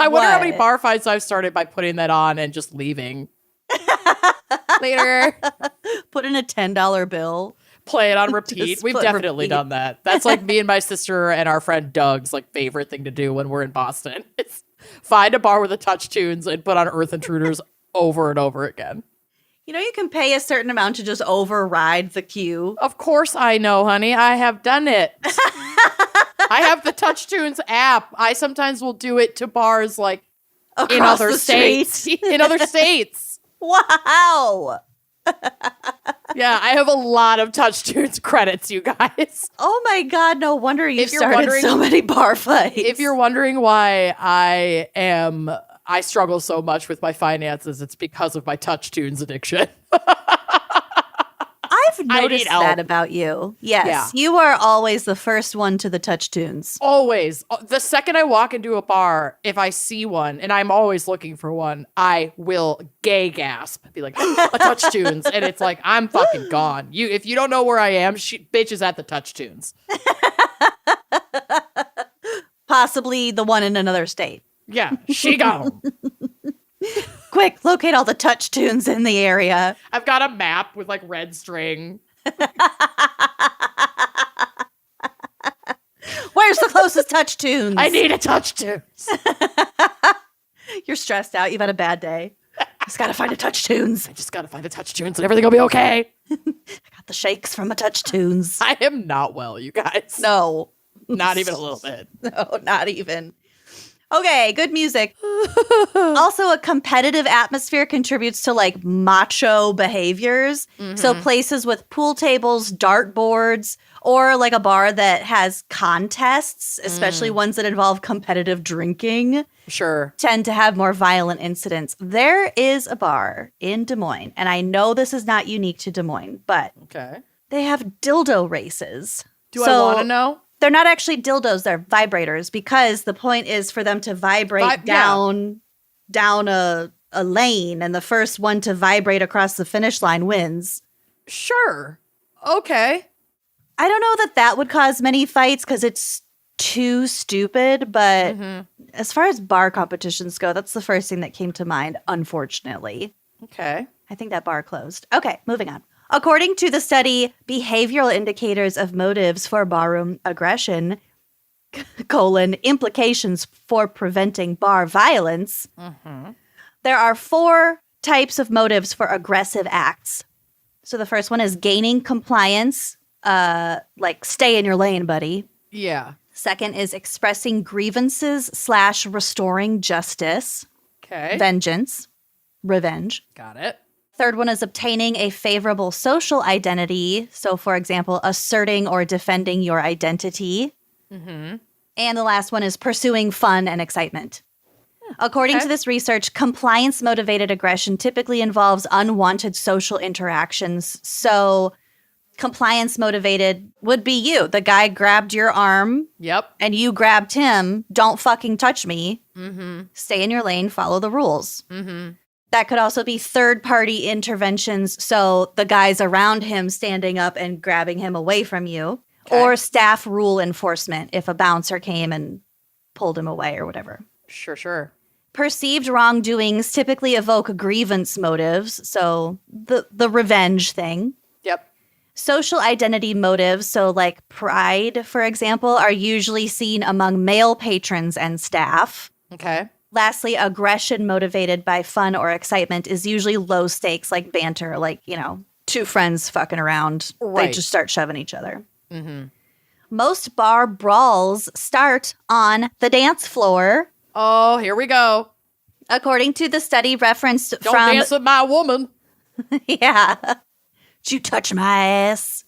I wonder how many What? bar fights I've started by putting that on and just leaving. Later. Put in a $10 bill. Play it on repeat. Just We've put definitely repeat. done that. That's like me and my sister and our friend Doug's like favorite thing to do when we're in Boston. It's find a bar with the touch tunes and put on Earth Intruders over and over again. You know, you can pay a certain amount to just override the queue. Of course I know, honey. I have done it. I have the Touch Tunes app. I sometimes will do it to bars like in Across other the states. street. In other states. Wow. Yeah, I have a lot of Touch Tunes credits, you guys. Oh my God, no wonder you If you're started wondering- so many bar fights. If you're wondering why I struggle so much with my finances, it's because of my Touch Tunes addiction. I've I noticed need help. that about you. Yes, Yeah. you are always the first one to the touch tunes. Always. The second I walk into a bar, if I see one, and I'm always looking for one, I will gay gasp. Be like, a Touch Tunes. And it's like, I'm fucking gone. If you don't know where I am, bitch is at the Touch Tunes. Possibly the one in another state. Yeah, she got 'em. Quick, locate all the touch tunes in the area. I've got a map with like red string. Where's the closest touch tunes? I need a Touch Tunes. You're stressed out. You've had a bad day. Just gotta find a touch tunes. I just gotta find a Touch Tunes and everything will be okay. Got the shakes from a touch tunes. I am not well, you guys. No. Not even a little bit. No, not even. Okay, good music. Also, a competitive atmosphere contributes to like macho behaviors. So places with pool tables, dartboards, or like a bar that has contests, especially ones that involve competitive drinking, Sure. tend to have more violent incidents. There is a bar in Des Moines, and I know this is not unique to Des Moines, but Okay. they have dildo races. Do I want to know? They're not actually dildos, they're vibrators, because the point is for them to vibrate down a lane, and the first one to vibrate across the finish line wins. Sure. Okay. I don't know that would cause many fights because it's too stupid, but as far as bar competitions go, that's the first thing that came to mind, unfortunately. Okay. I think that bar closed. Okay, moving on. According to the study, Behavioral Indicators of Motives for Barroom Aggression, implications for preventing bar violence, there are 4 types of motives for aggressive acts. So the first one is gaining compliance, like stay in your lane, buddy. Yeah. Second is expressing grievances / restoring justice, Okay. vengeance, revenge. Got it. Third one is obtaining a favorable social identity. So, for example, asserting or defending your identity. And the last one is pursuing fun and excitement. According to this research, compliance-motivated aggression typically involves unwanted social interactions. So, compliance-motivated would be you. The guy grabbed your arm Yep. and you grabbed him. Don't fucking touch me. Stay in your lane. Follow the rules. That could also be third-party interventions, so the guys around him standing up and grabbing him away from you, or staff rule enforcement if a bouncer came and pulled him away or whatever. Sure. Perceived wrongdoings typically evoke grievance motives, so the revenge thing. Yep. Social identity motives, so like pride, for example, are usually seen among male patrons and staff. Okay. Lastly, aggression motivated by fun or excitement is usually low stakes, like banter, like, you know, 2 friends fucking around. They Right. just start shoving each other. Most bar brawls start on the dance floor, Oh, here we go. according to the study referenced Don't from. dance with my woman. Yeah. Did you touch my ass?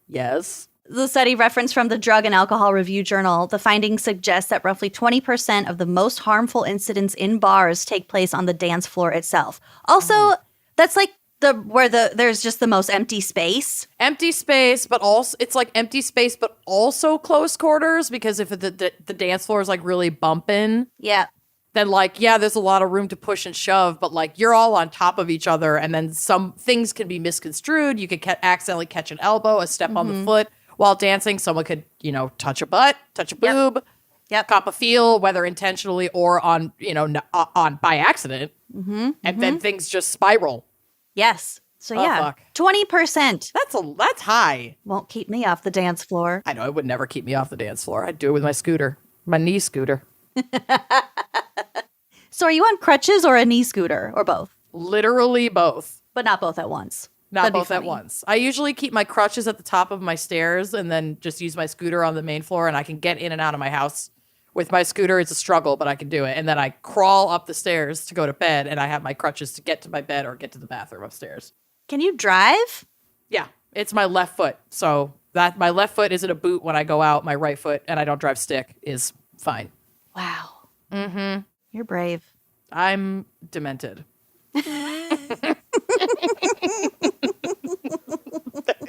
Yes. The study referenced from the Drug and Alcohol Review Journal, the findings suggest that roughly 20% of the most harmful incidents in bars take place on the dance floor itself. Also, that's like there's just the most empty space. Empty space, but also it's like empty space, but also close quarters, because if the dance floor is like really bumping, Yeah. then like, yeah, there's a lot of room to push and shove, but like you're all on top of each other, and then some things can be misconstrued. You could accidentally catch an elbow, a step on the foot while dancing. Someone could, touch a butt, touch a boob. Yep. cop a feel, whether intentionally or on, on by accident. Mm-hmm. And then things just spiral. Yes. So yeah, fuck. 20%. That's high. Won't keep me off the dance floor. I know it would never keep me off the dance floor. I'd do it with my scooter, my knee scooter. So are you on crutches or a knee scooter or both? Literally both. But not both at once. Not That'd be both at funny. once. I usually keep my crutches at the top of my stairs and then just use my scooter on the main floor, and I can get in and out of my house with my scooter. It's a struggle, but I can do it. And then I crawl up the stairs to go to bed, and I have my crutches to get to my bed or get to the bathroom upstairs. Can you drive? Yeah, it's my left foot. So that my left foot is in a boot when I go out. My right foot, and I don't drive stick, is fine. Wow. Mm-hmm. You're brave. I'm demented.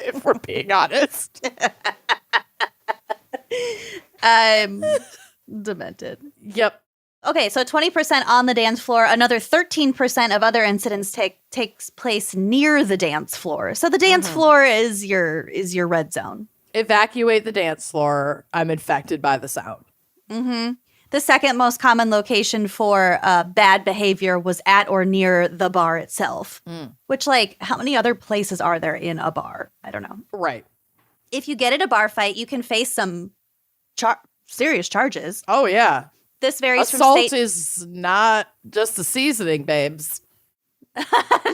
If we're being honest. I'm demented. Yep. Okay, so 20% on the dance floor. Another 13% of other incidents takes place near the dance floor. So the dance floor is your red zone. Evacuate the dance floor. I'm infected by the sound. Mm-hmm. The second most common location for bad behavior was at or near the bar itself. Which, how many other places are there in a bar? I don't know. Right. If you get in a bar fight, you can face some serious charges. Oh, yeah. This varies Assault from state. is not just the seasoning, babes.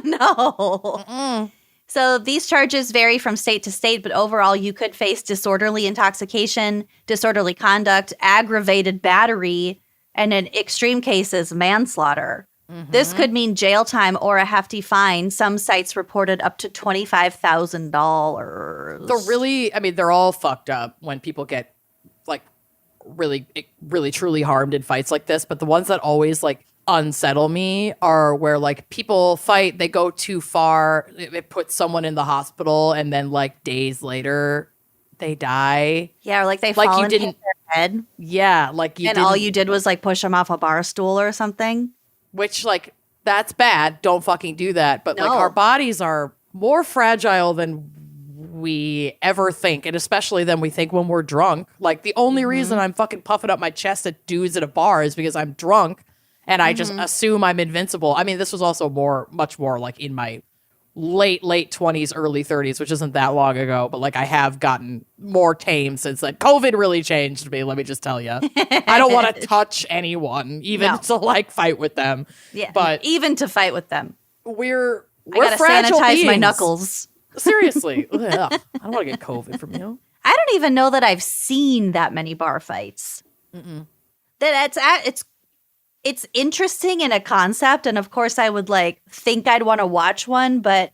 No. Mm-mm. So these charges vary from state to state, but overall you could face disorderly intoxication, disorderly conduct, aggravated battery, and in extreme cases, manslaughter. This could mean jail time or a hefty fine. Some sites reported up to $25,000. They're all fucked up when people get really, really, truly harmed in fights like this. But the ones that always unsettle me are where people fight, they go too far, it puts someone in the hospital, and then days later they die. Yeah, or they fall and hit their head. Yeah, all you did was push them off a bar stool or something. Which that's bad. Don't fucking do that. But No. our bodies are more fragile than we ever think, and especially than we think when we're drunk. The only reason I'm fucking puffing up my chest at dudes at a bar is because I'm drunk. And I just assume I'm invincible. I mean, this was also much more in my late 20s, early 30s, which isn't that long ago. But I have gotten more tame since COVID really changed me. Let me just tell you, I don't want to touch anyone, even to fight with them. Yeah, but even to fight with them, we're I gotta fragile sanitize beings. my knuckles. Seriously, ugh, I don't want to get COVID from you. I don't even know that I've seen that many bar fights. It's interesting in a concept, and of course I would think I'd want to watch one, but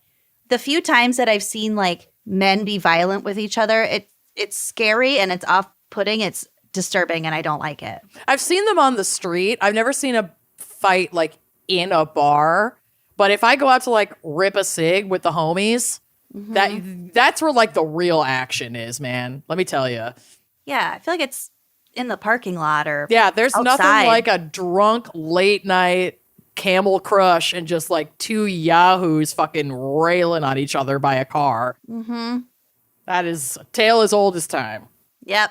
the few times that I've seen men be violent with each other, it's scary and it's off-putting, it's disturbing, and I don't like it. I've seen them on the street. I've never seen a fight in a bar, but if I go out to rip a cig with the homies, that's where the real action is, man. Let me tell you. Yeah, I feel like it's in the parking lot or there's outside. nothing like a drunk late night camel crush and just two yahoos fucking railing on each other by a car. That is a tale as old as time. Yep.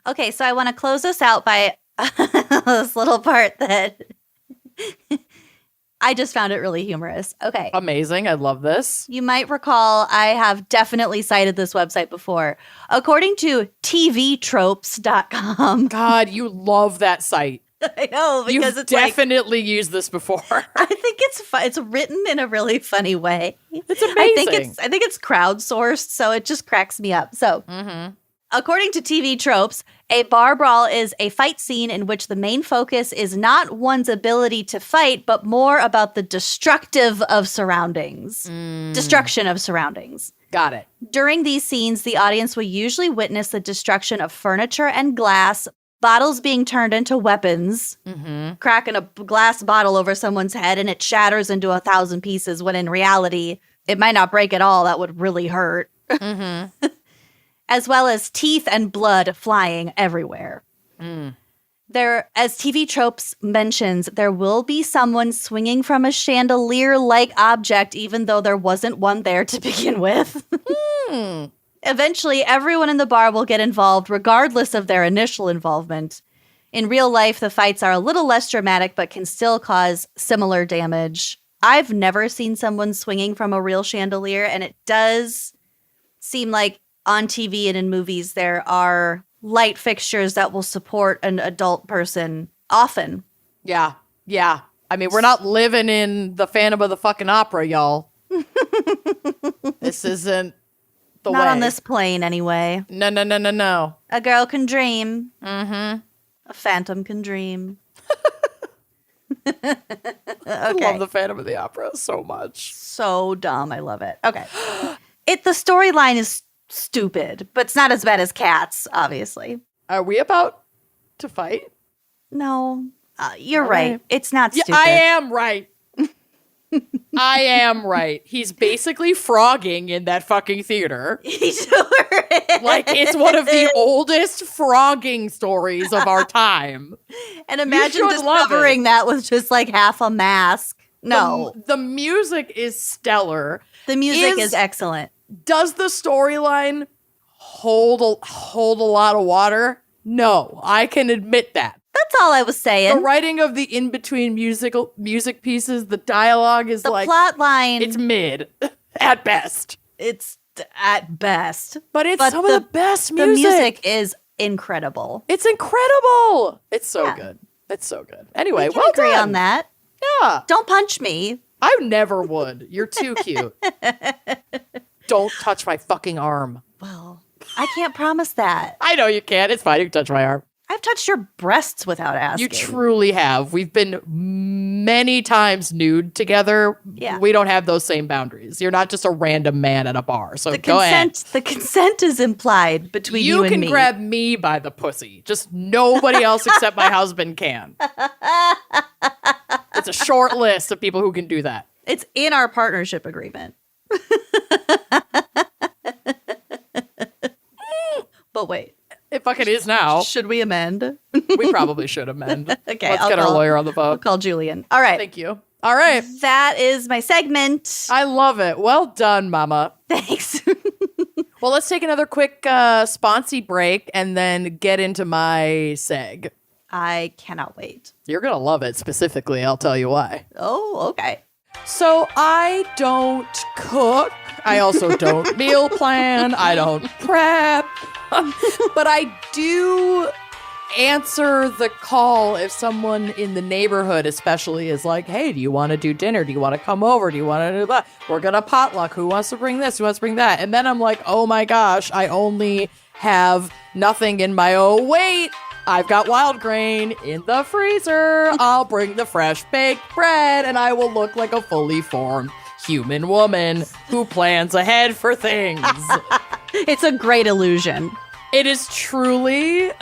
Okay, so I want to close this out by this little part that I just found it really humorous. Okay. Amazing. I love this. You might recall I have definitely cited this website before. According to tvtropes.com. God, you love that site. I know, because You've it's definitely used this before. I think it's it's written in a really funny way. It's amazing. I think it's crowdsourced, so it just cracks me up. So, according to TV Tropes, a bar brawl is a fight scene in which the main focus is not one's ability to fight, but more about the destruction of surroundings. Got it. During these scenes, the audience will usually witness the destruction of furniture and glass, bottles being turned into weapons, cracking a glass bottle over someone's head and it shatters into 1,000 pieces, when in reality, it might not break at all. That would really hurt. As well as teeth and blood flying everywhere. There, as TV Tropes mentions, there will be someone swinging from a chandelier-like object, even though there wasn't one there to begin with. Eventually, everyone in the bar will get involved, regardless of their initial involvement. In real life, the fights are a little less dramatic, but can still cause similar damage. I've never seen someone swinging from a real chandelier, and it does seem like on TV and in movies there are light fixtures that will support an adult person often. Yeah. I mean, we're not living in the Phantom of the fucking Opera, y'all. This isn't the way. Not on this plane, anyway. No. A girl can dream. Mm-hmm. A phantom can dream. I love the Phantom of the Opera so much. So dumb. I love it. Okay. The storyline is stupid, but it's not as bad as Cats, obviously. Are we about to fight? No. You're right. It's not stupid. I am right. I am right. He's basically frogging in that fucking theater. He sure is. Like, it's one of the oldest frogging stories of our time. And imagine discovering that with just like half a mask. No. The music is stellar. The music is excellent. Does the storyline hold a lot of water? No, I can admit that. That's all I was saying. The writing of the in-between music pieces, the dialogue is the plot line. It's mid at best. It's at best. But it's some of the best music. The music is incredible. It's incredible. It's so good. It's so good. Anyway, we can agree on that. Yeah. Don't punch me. I never would. You're too cute. Don't touch my fucking arm. Well, I can't promise that. I know you can't. It's fine. You can touch my arm. I've touched your breasts without asking. You truly have. We've been many times nude together. Yeah. We don't have those same boundaries. You're not just a random man at a bar. So go ahead. The consent is implied between you and me. You can grab me by the pussy. Just nobody else except my husband can. It's a short list of people who can do that. It's in our partnership agreement. But wait. It fucking is now. Should we amend? We probably should amend. Okay. Let's get our lawyer on the phone. I'll call Julian. All right. Thank you. All right. That is my segment. I love it. Well done, mama. Thanks. Well, let's take another quick sponsy break and then get into my seg. I cannot wait. You're going to love it specifically. I'll tell you why. Oh, okay. So I don't cook. I also don't meal plan. I don't prep. But I do answer the call if someone in the neighborhood especially is like, hey, do you want to do dinner? Do you want to come over? Do you want to do that? We're going to potluck. Who wants to bring this? Who wants to bring that? And then I'm like, oh my gosh, I only have nothing in my, oh wait, I've got wild grain in the freezer. I'll bring the fresh baked bread and I will look like a fully formed human woman who plans ahead for things. It's a great illusion. It is truly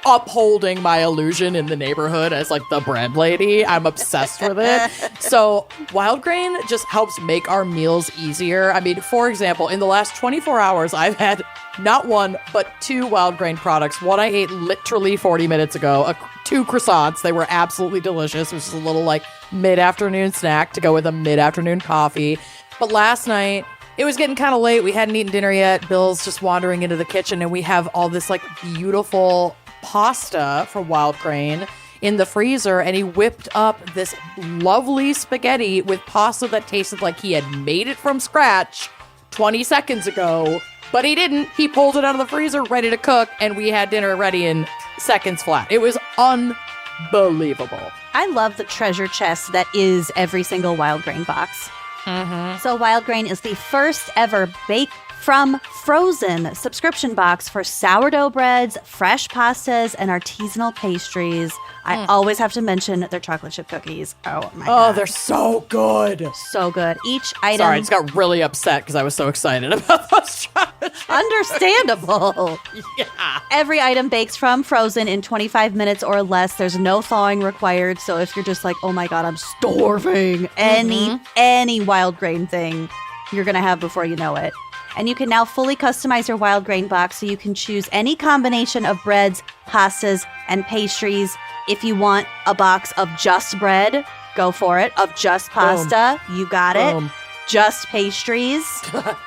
upholding my illusion in the neighborhood as like the bread lady. I'm obsessed with it. So wild grain just helps make our meals easier. I mean, for example, in the last 24 hours, I've had not one, but 2 wild grain products. One I ate literally 40 minutes ago, 2 croissants. They were absolutely delicious. It was just a little like mid-afternoon snack to go with a mid-afternoon coffee. But last night, it was getting kind of late. We hadn't eaten dinner yet. Bill's just wandering into the kitchen and we have all this like beautiful pasta from wild grain in the freezer, and he whipped up this lovely spaghetti with pasta that tasted like he had made it from scratch 20 seconds ago, but he didn't. He pulled it out of the freezer ready to cook, and we had dinner ready in seconds flat. It was unbelievable. I love the treasure chest that is every single wild grain box. Mm-hmm. So wild grain is the first ever bake from frozen subscription box for sourdough breads, fresh pastas, and artisanal pastries. I always have to mention their chocolate chip cookies. Oh my God. Oh, they're so good. So good. Each item. Sorry, I just got really upset because I was so excited about those chocolate chips. Understandable. Yeah. Every item bakes from frozen in 25 minutes or less. There's no thawing required. So if you're just like, oh my God, I'm starving, any wild grain thing you're going to have before you know it. And you can now fully customize your wild grain box so you can choose any combination of breads, pastas, and pastries. If you want a box of just bread, go for it. Of just pasta, you got it. Just pastries.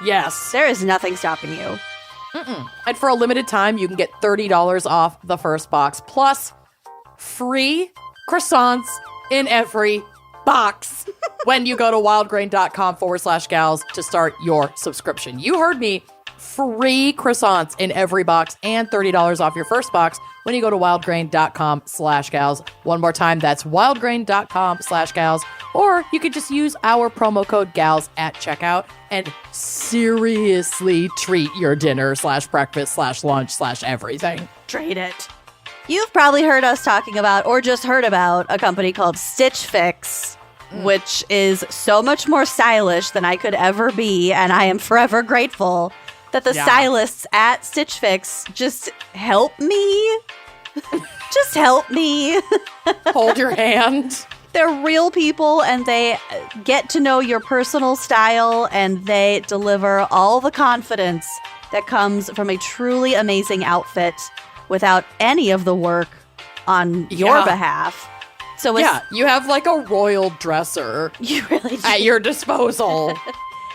Yes. There is nothing stopping you. And for a limited time, you can get $30 off the first box, plus free croissants in every box when you go to wildgrain.com/gals to start your subscription. You heard me. Free croissants in every box and $30 off your first box when you go to wildgrain.com/gals. One more time, that's wildgrain.com/gals. Or you could just use our promo code GALS at checkout and seriously treat your dinner/breakfast/lunch/everything. Trade it. You've probably heard us talking about or just heard about a company called Stitch Fix, which is so much more stylish than I could ever be, and I am forever grateful that the stylists at Stitch Fix just help me. Just help me. Hold your hand. They're real people, and they get to know your personal style, and they deliver all the confidence that comes from a truly amazing outfit without any of the work on your behalf. So you have like a royal dresser you really do. At your disposal.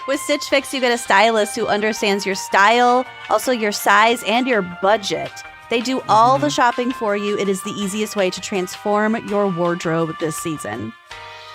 With Stitch Fix, you get a stylist who understands your style, also your size, and your budget. They do all the shopping for you. It is the easiest way to transform your wardrobe this season.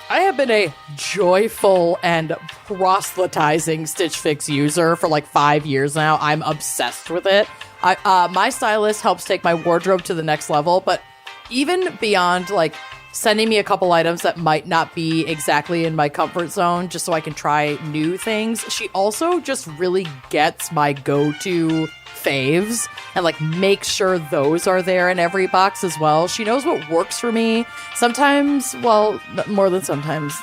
I have been a joyful and proselytizing Stitch Fix user for like 5 years now. I'm obsessed with it. My stylist helps take my wardrobe to the next level, but even beyond like sending me a couple items that might not be exactly in my comfort zone just so I can try new things, she also just really gets my go-to faves and like make sure those are there in every box as well. She knows what works for me. Sometimes, well, more than sometimes,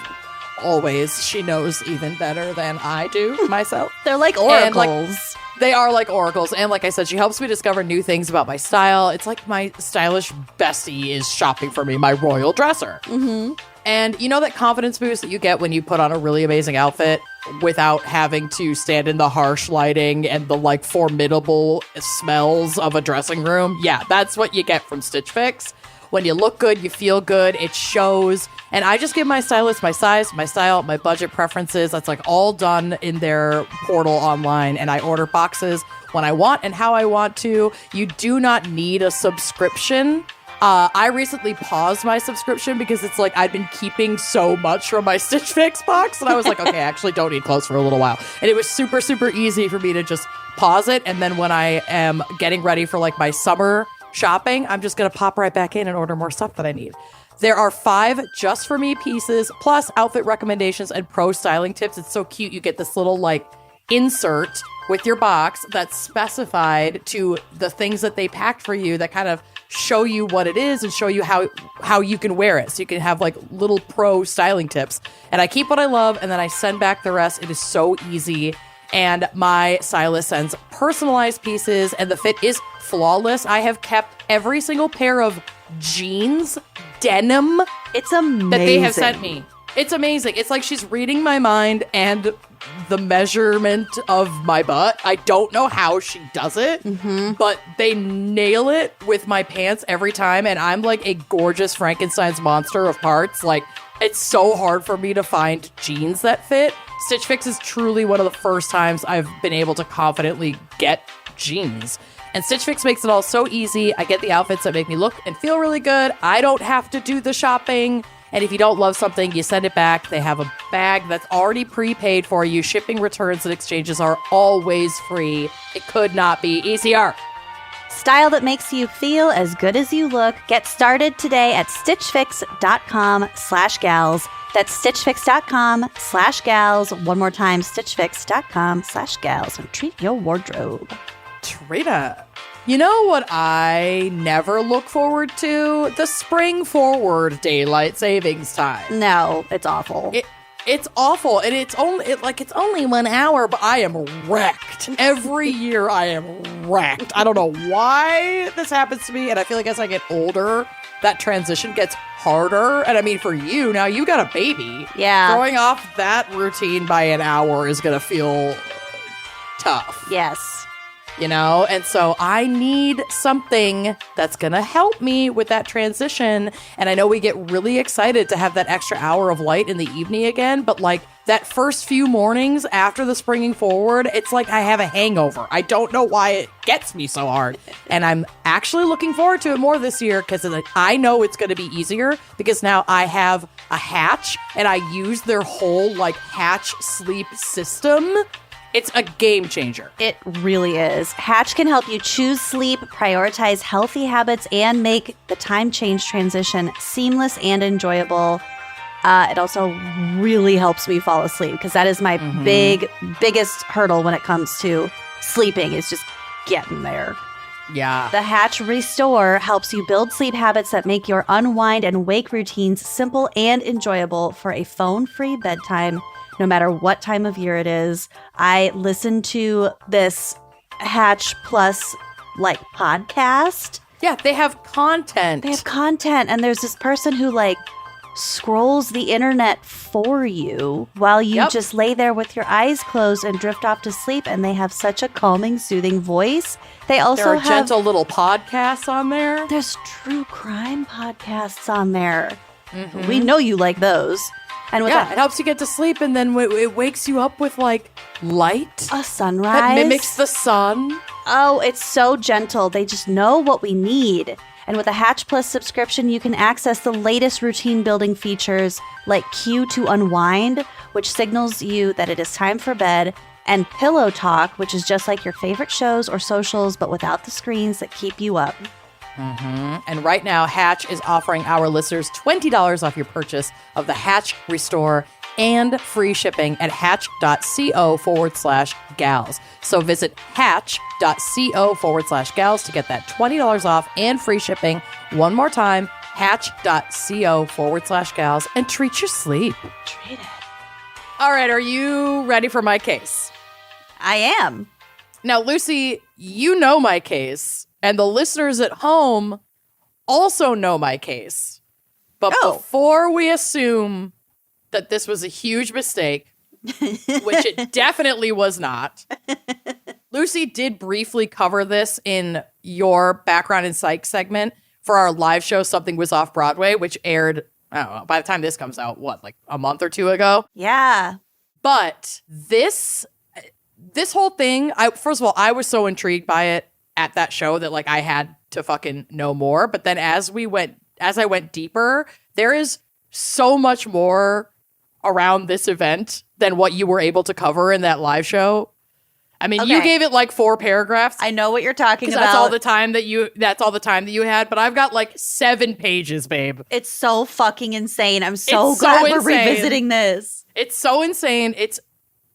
always, she knows even better than I do myself. They're like oracles. They are like oracles. And like I said, she helps me discover new things about my style. It's like my stylish bestie is shopping for me, my royal dresser. Mm-hmm. And you know that confidence boost that you get when you put on a really amazing outfit without having to stand in the harsh lighting and the like formidable smells of a dressing room? Yeah, that's what you get from Stitch Fix. When you look good, you feel good, it shows. And I just give my stylist my size, my style, my budget preferences. That's like all done in their portal online. And I order boxes when I want and how I want to. You do not need a subscription. I recently paused my subscription because it's like I'd been keeping so much from my Stitch Fix box. And I was like, okay, I actually don't need clothes for a little while. And it was super, super easy for me to just pause it. And then when I am getting ready for like my summer shopping, I'm just going to pop right back in and order more stuff that I need. There are 5 just for me pieces, plus outfit recommendations and pro styling tips. It's so cute. You get this little like insert with your box that's specified to the things that they packed for you that kind of show you what it is and show you how you can wear it. So you can have like little pro styling tips. And I keep what I love and then I send back the rest. It is so easy. And my stylist sends personalized pieces and the fit is flawless. I have kept every single pair of jeans, denim. It's amazing. That they have sent me. It's amazing. It's like she's reading my mind and the measurement of my butt. I don't know how she does it, but they nail it with my pants every time. And I'm like a gorgeous Frankenstein's monster of parts. Like, it's so hard for me to find jeans that fit. Stitch Fix is truly one of the first times I've been able to confidently get jeans. And Stitch Fix makes it all so easy. I get the outfits that make me look and feel really good. I don't have to do the shopping. And if you don't love something, you send it back. They have a bag that's already prepaid for you. Shipping, returns, and exchanges are always free. It could not be easier. Style that makes you feel as good as you look. Get started today at stitchfix.com/gals. That's stitchfix.com/gals. One more time, stitchfix.com/gals. And treat your wardrobe. Trina, you know what I never look forward to? The spring forward daylight savings time. No, it's awful. It's awful, and it's only 1 hour, but I am wrecked. Every year I am wrecked. I don't know why this happens to me, and I feel like as I get older, that transition gets harder. And I mean, for you, now you got a baby. Yeah. Throwing off that routine by an hour is going to feel tough. Yes. you know? And so I need something that's going to help me with that transition. And I know we get really excited to have that extra hour of light in the evening again, but like that first few mornings after the springing forward, it's like I have a hangover. I don't know why it gets me so hard. And I'm actually looking forward to it more this year because I know it's going to be easier because now I have a Hatch and I use their whole like Hatch sleep system. It's a game changer. It really is. Hatch can help you choose sleep, prioritize healthy habits, and make the time change transition seamless and enjoyable. It also really helps me fall asleep because that is my biggest hurdle when it comes to sleeping is just getting there. Yeah. The Hatch Restore helps you build sleep habits that make your unwind and wake routines simple and enjoyable for a phone-free bedtime, no matter what time of year it is. I listen to this Hatch Plus like podcast. Yeah, they have content. And there's this person who like scrolls the internet for you while you just lay there with your eyes closed and drift off to sleep, and they have such a calming, soothing voice. There are gentle little podcasts on there. There's true crime podcasts on there. We know you like those. And with it helps you get to sleep, and then it wakes you up with like light, a sunrise that mimics the sun. Oh, it's so gentle. They just know what we need. And with a Hatch Plus subscription, you can access the latest routine building features like Cue to Unwind, which signals you that it is time for bed, and Pillow Talk, which is just like your favorite shows or socials, but without the screens that keep you up. And right now, Hatch is offering our listeners $20 off your purchase of the Hatch Restore and free shipping at hatch.co/gals. So visit hatch.co/gals to get that $20 off and free shipping. One more time, hatch.co/gals, and treat your sleep. Treat it. All right, are you ready for my case? I am. Now, Lucy, you know my case, and the listeners at home also know my case. But before we assume that this was a huge mistake, which it definitely was not, Lucy did briefly cover this in your background in psych segment for our live show, Something Was Off Broadway, which aired, I don't know, by the time this comes out, like a month or two ago? Yeah. But this whole thing, first of all, I was so intrigued by it at that show that like I had to fucking know more. But then as I went deeper, there is so much more around this event than what you were able to cover in that live show. I mean, you gave it like 4 paragraphs. I know what you're talking about. That's all the time that you had, but I've got like 7 pages, babe. It's so fucking insane. I'm so glad we're revisiting this. It's so insane.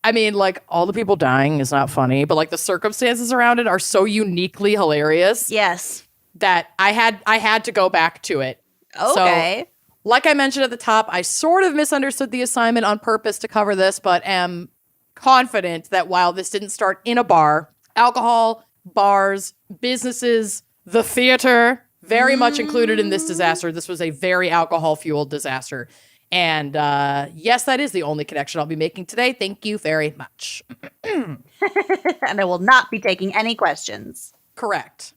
I mean, like, all the people dying is not funny, but like the circumstances around it are so uniquely hilarious. Yes. That I had to go back to it. Okay. So, like I mentioned at the top, I sort of misunderstood the assignment on purpose to cover this, but am confident that while this didn't start in a bar, alcohol, bars, businesses, the theater, very much included in this disaster. This was a very alcohol-fueled disaster. And yes, that is the only connection I'll be making today. Thank you very much. And I will not be taking any questions. Correct.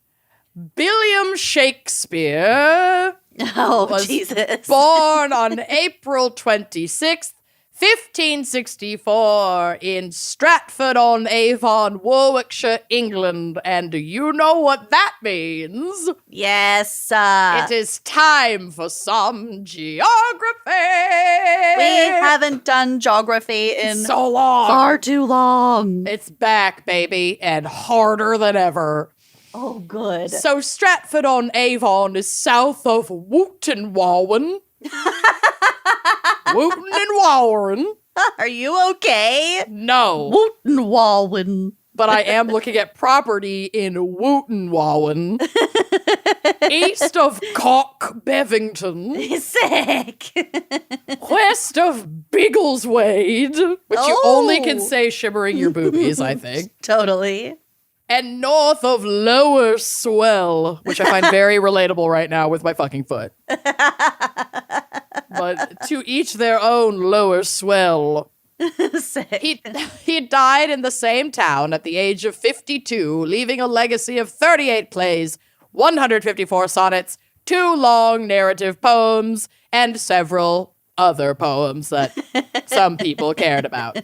William Shakespeare was Jesus. born on April 26th, 1564 in Stratford-on-Avon, Warwickshire, England. And do you know what that means? Yes. It is time for some geography. We haven't done geography in so long. Far too long. It's back, baby, and harder than ever. Oh, good. So Stratford-on-Avon is south of Wootton Wawen. Wooten and Warren. Are you okay? No. Wooten Wawen. But I am looking at property in Wooten Wawen. East of Cock Bevington. Sick. West of Biggleswade. Which you only can say shimmering your boobies, I think. Totally. And north of Lower Swell, which I find very relatable right now with my fucking foot. But to each their own Lower Swell. Sick. He died in the same town at the age of 52, leaving a legacy of 38 plays, 154 sonnets, 2 long narrative poems, and several other poems that some people cared about.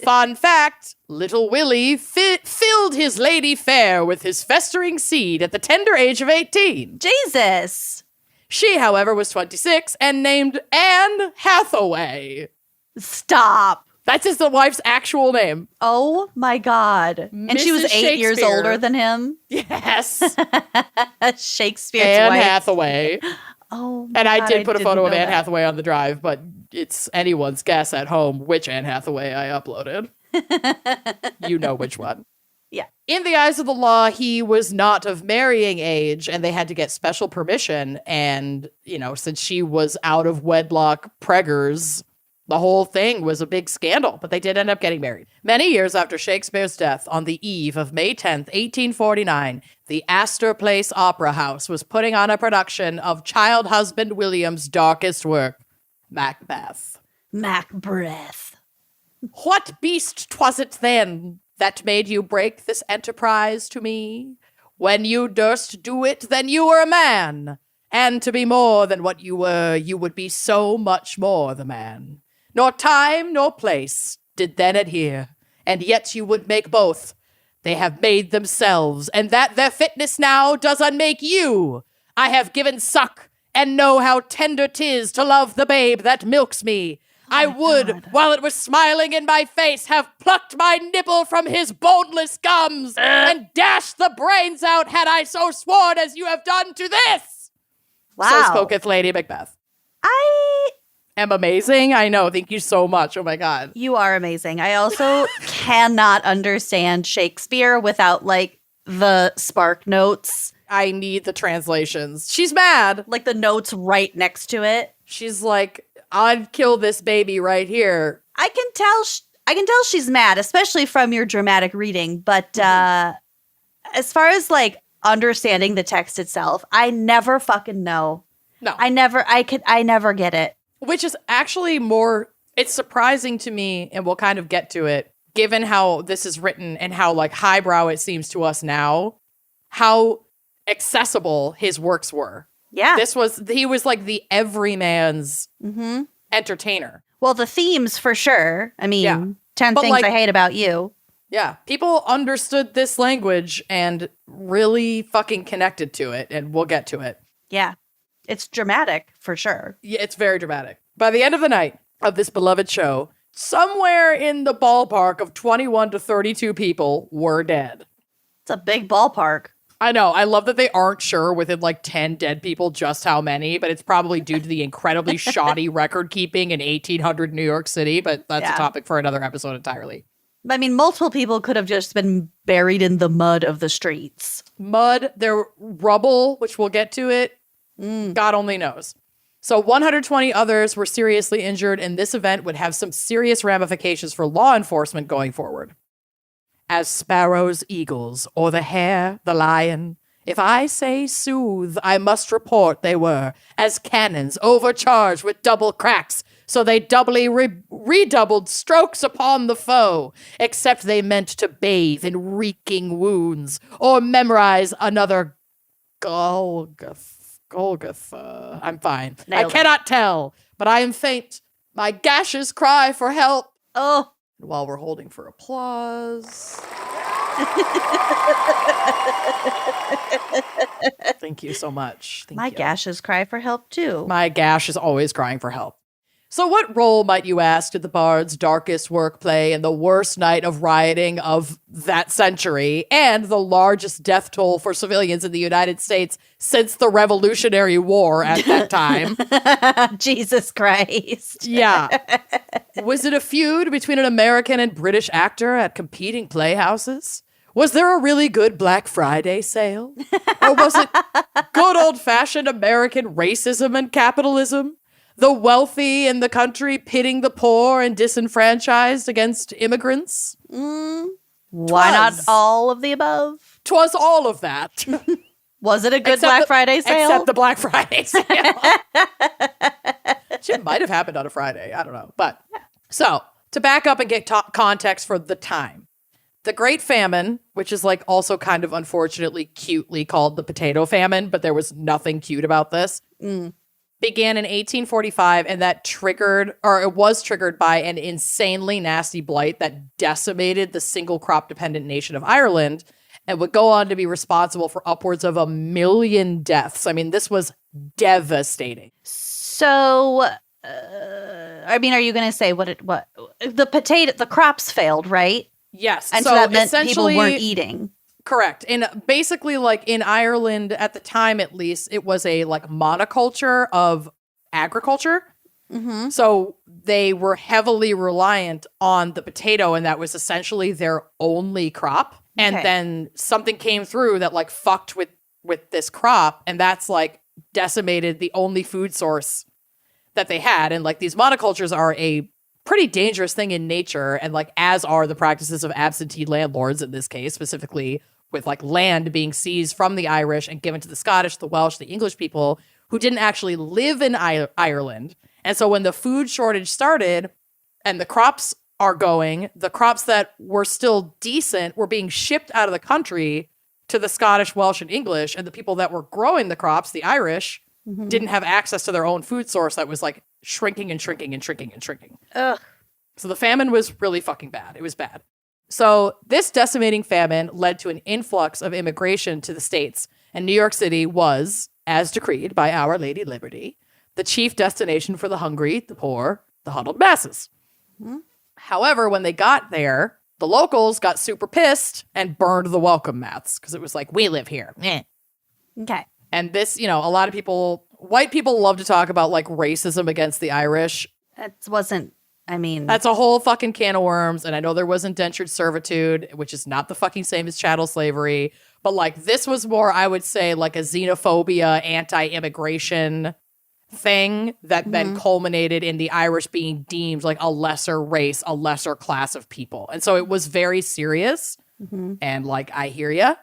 Fun fact, little Willie filled his lady fair with his festering seed at the tender age of 18. Jesus. She, however, was 26 and named Anne Hathaway. Stop. That's his wife's actual name. Oh my God. And she was Mrs. 8 years Shakespeare. older than him? Yes. Shakespeare's Anne wife. Hathaway. Oh my And I God, did put a photo of didn't Anne know that. Hathaway on the drive, but it's anyone's guess at home which Anne Hathaway I uploaded. You know which one. Yeah. In the eyes of the law, he was not of marrying age, and they had to get special permission. And, since she was out of wedlock preggers, the whole thing was a big scandal, but they did end up getting married. Many years after Shakespeare's death, on the eve of May 10th, 1849, the Astor Place Opera House was putting on a production of child husband William's darkest work, Macbeth. Macbeth. What beast 'twas it then that made you break this enterprise to me? When you durst do it, then you were a man, and to be more than what you were, you would be so much more the man. Nor time nor place did then adhere, and yet you would make both. They have made themselves, and that their fitness now does unmake you. I have given suck, and know how tender 'tis to love the babe that milks me. I would, God. while it was smiling in my face, have plucked my nipple from his boneless gums and dashed the brains out had I so sworn as you have done to this. Wow. So spoketh Lady Macbeth. I Am amazing. I know. Thank you so much. Oh my God. You are amazing. I also cannot understand Shakespeare without the spark notes, I need the translations. She's mad. the notes right next to it. She's like, I'd kill this baby right here. I can tell she's mad, especially from your dramatic reading, but as far as understanding the text itself, I never fucking know. No. I never get it. Which is actually it's surprising to me, and we'll kind of get to it, given how this is written and how highbrow it seems to us now, how accessible his works were. Yeah. He was the everyman's entertainer. Well, the themes for sure. I mean, Yeah. 10 But, things I hate about you. Yeah, people understood this language and really fucking connected to it, and we'll get to it. Yeah. It's dramatic for sure. Yeah, it's very dramatic. By the end of the night of this beloved show, somewhere in the ballpark of 21 to 32 people were dead. It's a big ballpark. I know. I love that they aren't sure within 10 dead people just how many, but it's probably due to the incredibly shoddy record keeping in 1800 New York City, but that's a topic for another episode entirely. I mean, multiple people could have just been buried in the mud of the streets. Mud, their rubble, which we'll get to it, God only knows. So 120 others were seriously injured, and this event would have some serious ramifications for law enforcement going forward. As sparrows, eagles, or the hare, the lion, if I say soothe, I must report they were, as cannons overcharged with double cracks, so they doubly redoubled strokes upon the foe, except they meant to bathe in reeking wounds, or memorize another Golgotha. I'm fine. Nailed I cannot tell, but I am faint. My gashes cry for help. Oh. While we're holding for applause. Thank you so much. Thank My you. gashes cry for help too. My gash is always crying for help. So what role, might you ask, did the Bard's darkest work play in the worst night of rioting of that century and the largest death toll for civilians in the United States since the Revolutionary War at that time? Jesus Christ. Yeah. Was it a feud between an American and British actor at competing playhouses? Was there a really good Black Friday sale? Or was it good old-fashioned American racism and capitalism? The wealthy in the country pitting the poor and disenfranchised against immigrants? Why not all of the above? 'Twas all of that. Was it a good Black Friday sale? Except the Black Friday sale. It might have happened on a Friday. I don't know. But so to back up and get context for the time. The Great Famine, which is like also kind of unfortunately cutely called the potato famine, but there was nothing cute about this, began in 1845, and it was triggered by an insanely nasty blight that decimated the single crop dependent nation of Ireland and would go on to be responsible for upwards of 1 million deaths. I mean, this was devastating. So, I mean, are you going to say what the crops failed, right? Yes. And so that meant people weren't eating. Correct. And basically, like in Ireland at the time, at least, it was a like monoculture of agriculture. Mm-hmm. So they were heavily reliant on the potato, and that was essentially their only crop. And then something came through that like fucked with this crop, and that's like decimated the only food source that they had. And like these monocultures are a pretty dangerous thing in nature, and like as are the practices of absentee landlords in this case, specifically with like land being seized from the Irish and given to the Scottish, the Welsh, the English people who didn't actually live in Ireland. And so when the food shortage started and the crops are going, the crops that were still decent were being shipped out of the country to the Scottish, Welsh, and English, and the people that were growing the crops, the Irish, didn't have access to their own food source that was like shrinking and shrinking and shrinking and shrinking. Ugh. So the famine was really fucking bad. It was bad. So this decimating famine led to an influx of immigration to the States, and New York City was, as decreed by Our Lady Liberty, the chief destination for the hungry, the poor, the huddled masses. Mm-hmm. However, when they got there, the locals got super pissed and burned the welcome mats because it was like, we live here. Okay. And this, a lot of people, white people love to talk about like racism against the Irish. That's a whole fucking can of worms. And I know there was indentured servitude, which is not the fucking same as chattel slavery. But like this was more, I would say, like a xenophobia, anti-immigration thing that then culminated in the Irish being deemed like a lesser race, a lesser class of people. And so it was very serious. Mm-hmm. And like, I hear ya.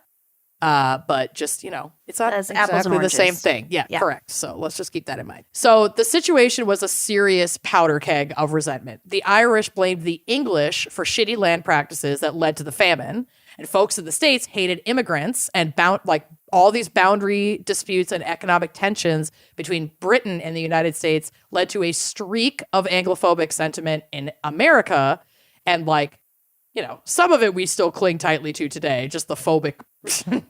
But just, it's not exactly the same thing. Yeah, correct. So let's just keep that in mind. So the situation was a serious powder keg of resentment. The Irish blamed the English for shitty land practices that led to the famine. And folks in the States hated immigrants, and all these boundary disputes and economic tensions between Britain and the United States led to a streak of Anglophobic sentiment in America. And some of it we still cling tightly to today, just the phobic,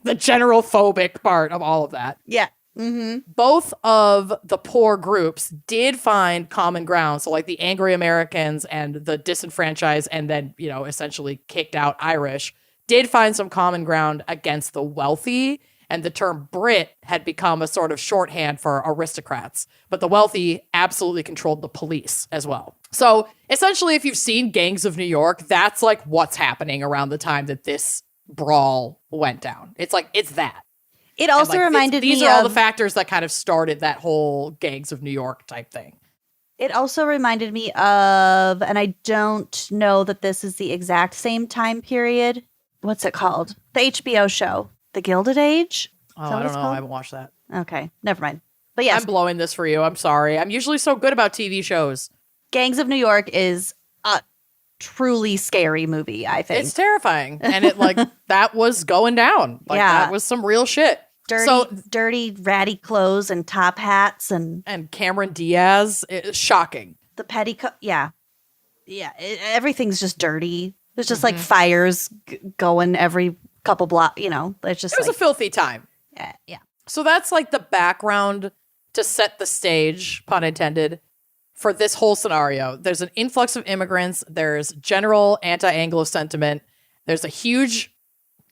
the general phobic part of all of that. Yeah. Mm-hmm. Both of the poor groups did find common ground. So like the angry Americans and the disenfranchised and then, essentially kicked out Irish did find some common ground against the wealthy. And the term Brit had become a sort of shorthand for aristocrats. But the wealthy absolutely controlled the police as well. So essentially, if you've seen Gangs of New York, that's like what's happening around the time that this brawl went down. It's that. It also reminded me these are all the factors that kind of started that whole Gangs of New York type thing. It also reminded me of, and I don't know that this is the exact same time period. What's it called? The HBO show. The Gilded Age? Oh, I don't know. I haven't watched that. Okay, never mind. But yes. I'm blowing this for you. I'm sorry. I'm usually so good about TV shows. Gangs of New York is a truly scary movie, I think. It's terrifying. And it that was going down. That was some real shit. Dirty, ratty clothes and top hats and Cameron Diaz. It's shocking. The petticoat. Yeah. Yeah. Everything's just dirty. There's just fires going every couple blocks, it's just it was a filthy time. Yeah. So that's like the background to set the stage, pun intended, for this whole scenario. There's an influx of immigrants. There's general anti-Anglo sentiment. There's a huge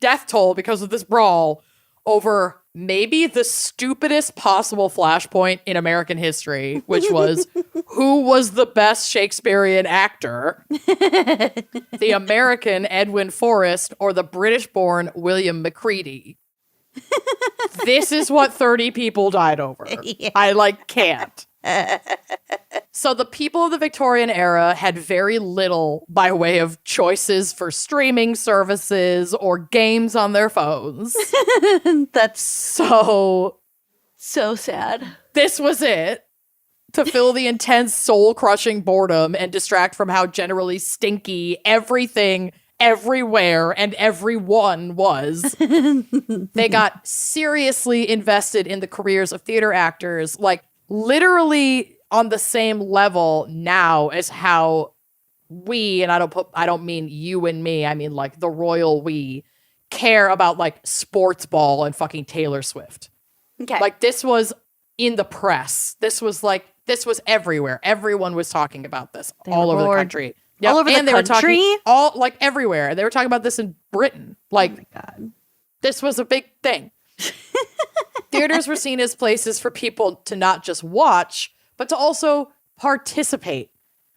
death toll because of this brawl over maybe the stupidest possible flashpoint in American history, which was who was the best Shakespearean actor? The American Edwin Forrest or the British-born William Macready? This is what 30 people died over. Yeah. I can't. So the people of the Victorian era had very little by way of choices for streaming services or games on their phones. That's so sad. This was it. to fill the intense soul-crushing boredom and distract from how generally stinky everything, everywhere, and everyone was. They got seriously invested in the careers of theater actors, like literally on the same level now as how we, and I don't mean you and me, I mean like the royal we, care about like sports ball and fucking Taylor Swift. Okay. Like this was in the press. This was everywhere. Everyone was talking about this all over the country. Yep. All over and the they country? were talking all like everywhere. They were talking about this in Britain. Like, oh my God. This was a big thing. Theaters were seen as places for people to not just watch, but to also participate,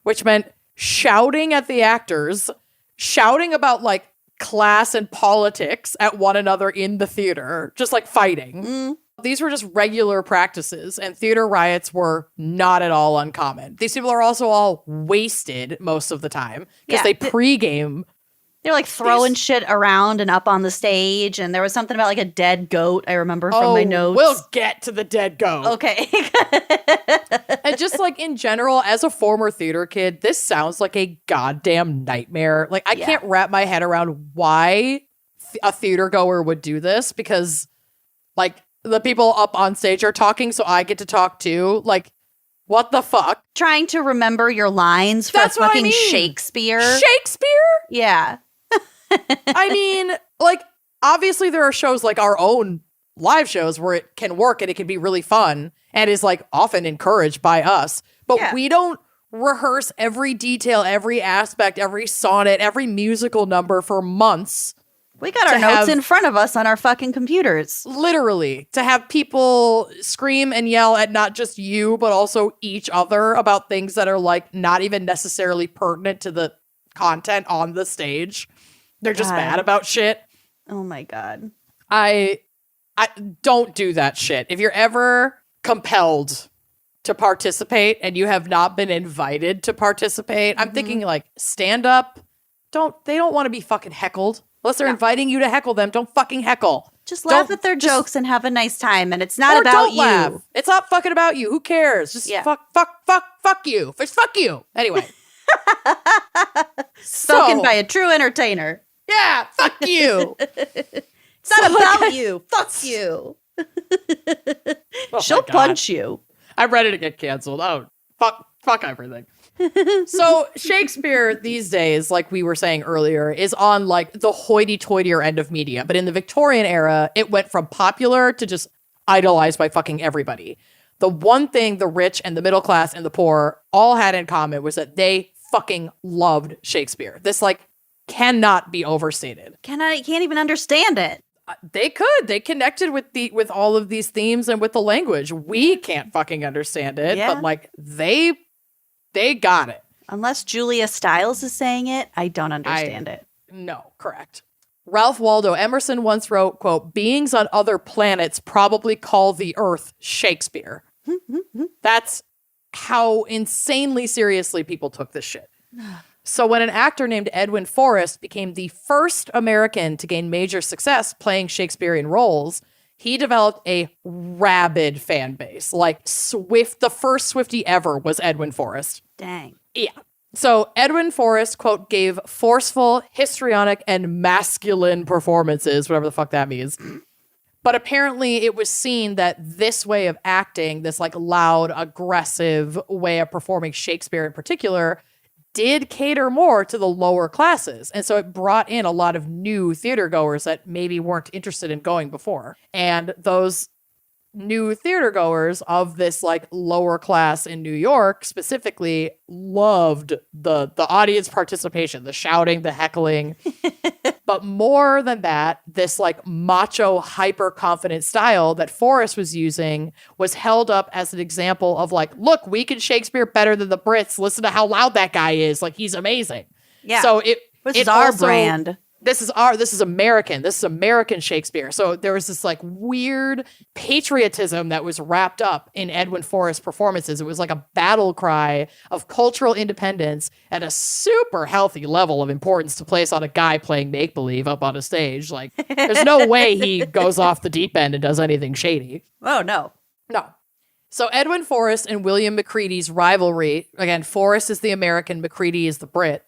which meant shouting at the actors, shouting about like class and politics at one another in the theater, just like fighting. These were just regular practices, and theater riots were not at all uncommon. These people are also all wasted most of the time because they pregame. They were like throwing shit around and up on the stage, and there was something about like a dead goat, I remember from my notes. We'll get to the dead goat. Okay. And just like in general, as a former theater kid, this sounds like a goddamn nightmare. Like I can't wrap my head around why a theater goer would do this, because like the people up on stage are talking, so I get to talk too. Like, what the fuck? Trying to remember your lines for fucking Shakespeare. Shakespeare? Yeah. I mean, like, obviously there are shows like our own live shows where it can work and it can be really fun and is like often encouraged by us. But we don't rehearse every detail, every aspect, every sonnet, every musical number for months. We got our notes in front of us on our fucking computers. Literally, to have people scream and yell at not just you, but also each other about things that are like not even necessarily pertinent to the content on the stage. They're just mad about shit. Oh my God. I don't do that shit. If you're ever compelled to participate and you have not been invited to participate, I'm thinking like stand up. They don't want to be fucking heckled. Unless they're inviting you to heckle them, don't fucking heckle. Just laugh at their jokes and have a nice time. And it's not about you. Laugh. It's not fucking about you. Who cares? Just fuck you. Just fuck you. Anyway. Spoken by a true entertainer. Yeah, fuck you. It's not about you. Fuck you. She'll punch you. I'm ready to get canceled. Oh, fuck everything. So Shakespeare these days, like we were saying earlier, is on like the hoity-toityer end of media. But in the Victorian era, it went from popular to just idolized by fucking everybody. The one thing the rich and the middle class and the poor all had in common was that they fucking loved Shakespeare. This like cannot be overstated. Can't even understand it. They could. They connected with all of these themes and with the language. We can't fucking understand it, but like they got it. Unless Julia Stiles is saying it, I don't understand it. No, correct. Ralph Waldo Emerson once wrote, quote, "Beings on other planets probably call the Earth Shakespeare." That's how insanely seriously people took this shit. So when an actor named Edwin Forrest became the first American to gain major success playing Shakespearean roles, he developed a rabid fan base. Like the first Swiftie ever was Edwin Forrest. Dang. Yeah. So Edwin Forrest, quote, gave forceful, histrionic, and masculine performances, whatever the fuck that means. But apparently it was seen that this way of acting, this like loud, aggressive way of performing Shakespeare in particular, did cater more to the lower classes. And so it brought in a lot of new theater goers that maybe weren't interested in going before. And those new theater goers of this like lower class in New York specifically loved the audience participation, the shouting, the heckling. But more than that, this like macho, hyper confident style that Forrest was using was held up as an example of like, look, we can Shakespeare better than the Brits. Listen to how loud that guy is. Like, he's amazing. Yeah. So this is our brand. This is American. This is American Shakespeare. So there was this like weird patriotism that was wrapped up in Edwin Forrest's performances. It was like a battle cry of cultural independence at a super healthy level of importance to place on a guy playing make-believe up on a stage. Like, there's no way he goes off the deep end and does anything shady. Oh, no. No. So Edwin Forrest and William Macready's rivalry, again, Forrest is the American, Macready is the Brit,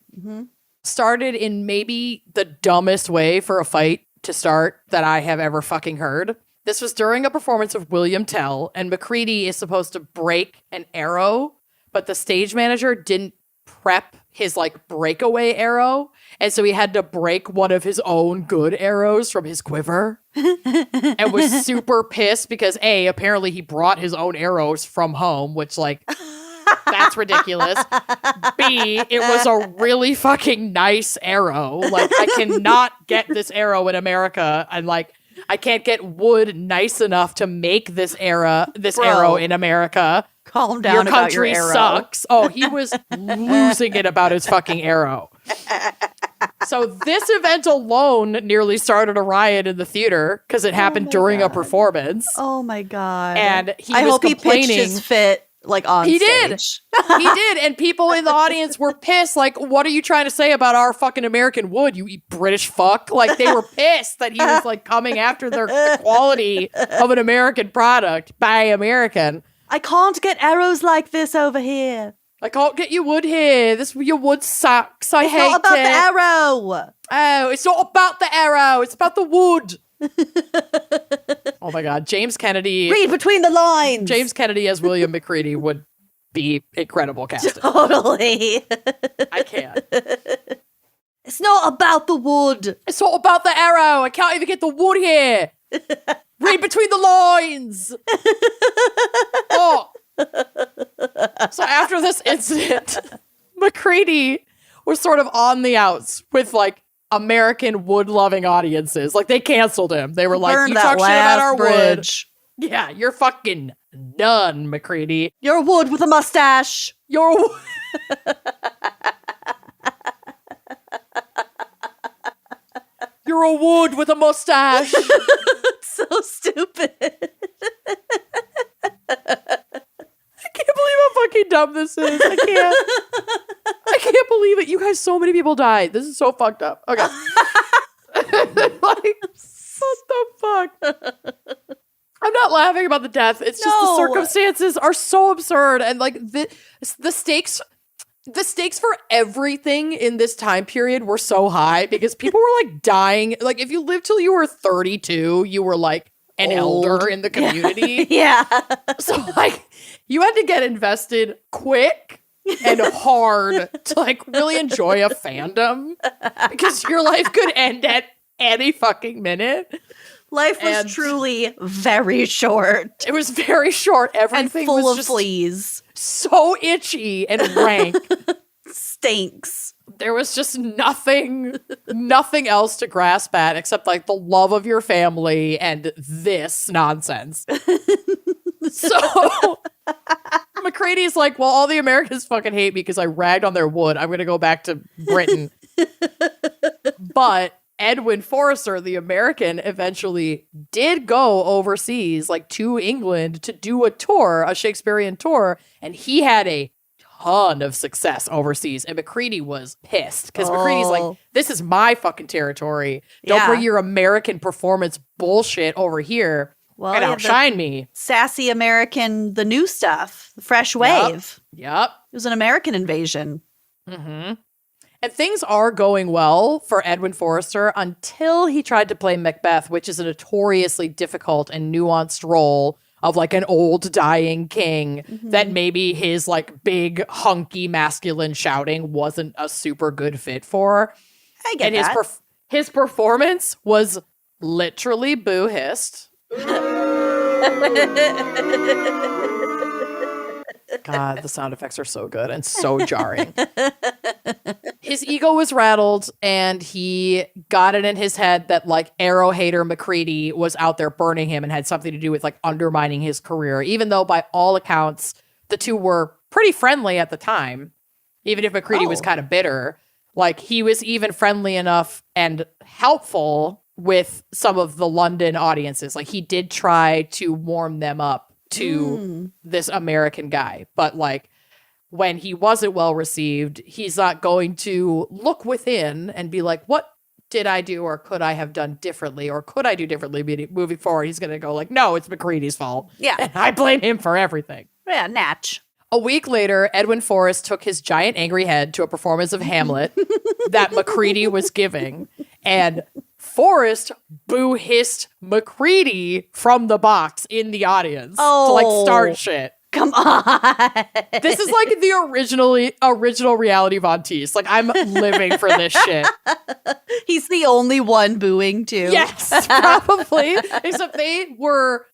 started in maybe the dumbest way for a fight to start that I have ever fucking heard. This was during a performance of William Tell, and Macready is supposed to break an arrow, but the stage manager didn't prep his like breakaway arrow, and so he had to break one of his own good arrows from his quiver and was super pissed because A, apparently he brought his own arrows from home, which like that's ridiculous. B, it was a really fucking nice arrow. Like I cannot get this arrow in America, and like I can't get wood nice enough to make this arrow in America. Calm down Your about country your arrow. sucks. Oh, he was losing it about his fucking arrow. So this event alone nearly started a riot in the theater because it happened during a performance. Oh my God. And I was hope he complaining. pitched his fit like on He stage. did. He did. And people in the audience were pissed. Like, what are you trying to say about our fucking American wood, you British fuck? Like, they were pissed that he was like coming after the quality of an American product by American. I can't get arrows like this over here. I can't get your wood here. Your wood sucks. I hate it. It's not about the arrow. Oh, it's not about the arrow. It's about the wood. Oh my God. James Kennedy. Read between the lines. James Kennedy as William Macready would be incredible casting. Totally. I can't. It's not about the wood. It's not about the arrow. I can't even get the wood here. Read between the lines. Oh. So after this incident, Macready was sort of on the outs with like American wood-loving audiences. Like they canceled him. They were like, Burn you that talk shit about our bridge. wood. Yeah, you're fucking done, Macready. You're a wood with a mustache. You're You're a wood with a mustache. So stupid. I can't believe how fucking dumb this is. I can't believe it. You guys, so many people died. This is so fucked up. Okay. Like, what the fuck? I'm not laughing about the death. It's just the circumstances are so absurd. And like the stakes for everything in this time period were so high because people were like dying. Like if you lived till you were 32, you were like an elder in the community. Yeah. So like you had to get invested quick and hard to like really enjoy a fandom because your life could end at any fucking minute. Life was truly very short. It was very short. Everything and full was of just fleas. So itchy and rank. Stinks. There was just nothing else to grasp at except like the love of your family and this nonsense. So Macready's like, well, all the Americans fucking hate me because I ragged on their wood. I'm going to go back to Britain. But Edwin Forrester, the American, eventually did go overseas, like to England, to do a tour, a Shakespearean tour, and he had a ton of success overseas. And Macready was pissed because Macready's like, this is my fucking territory. Don't bring your American performance bullshit over here and outshine me. Sassy American, the new stuff, the fresh wave. Yep. It was an American invasion. Mm-hmm. And things are going well for Edwin Forrester until he tried to play Macbeth, which is a notoriously difficult and nuanced role of like an old dying king that maybe his like big hunky masculine shouting wasn't a super good fit for. I get that. His performance was literally boo-hissed. God, the sound effects are so good and so jarring. His ego was rattled and he got it in his head that like arrow hater Macready was out there burning him and had something to do with like undermining his career, even though by all accounts, the two were pretty friendly at the time. Even if Macready was kind of bitter, like he was even friendly enough and helpful with some of the London audiences. Like he did try to warm them up to this American guy. But like when he wasn't well received, he's not going to look within and be like, what did I do or could I have done differently or could I do differently moving forward, he's going to go like, no, it's McCready's fault. Yeah. And I blame him for everything. Yeah, natch. A week later, Edwin Forrest took his giant angry head to a performance of Hamlet that McCready was giving. And Forrest boo-hissed McCready from the box in the audience to like start shit. Come on. This is like the original reality Von Teese. Like, I'm living for this shit. He's the only one booing too. Yes, probably. Except they were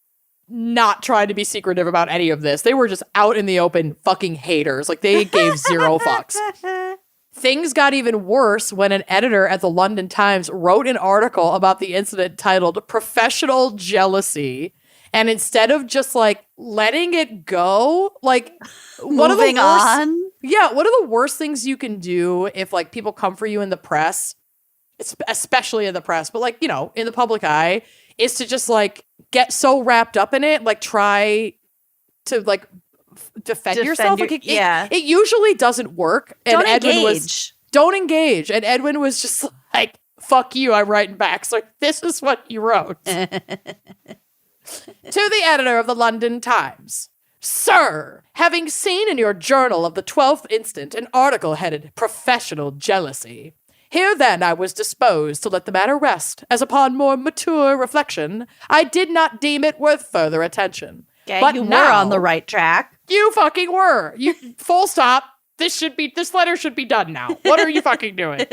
not trying to be secretive about any of this. They were just out in the open fucking haters. Like, they gave zero fucks. Things got even worse when an editor at the London Times wrote an article about the incident titled Professional Jealousy. And instead of just like letting it go, like one of the worst, on. Yeah, one of the worst things you can do if like people come for you in the press, especially in the press, but like, you know, in the public eye, is to just like get so wrapped up in it, like try to like defend yourself. Like, it usually doesn't work. And don't engage. And Edwin was just like, fuck you, I'm writing back. So this is what you wrote. To the editor of the London Times. Sir, having seen in your journal of the 12th instant an article headed Professional Jealousy, here then I was disposed to let the matter rest, as upon more mature reflection, I did not deem it worth further attention. Okay, but you now, were on the right track. You fucking were. You full stop. This letter should be done now. What are you fucking doing?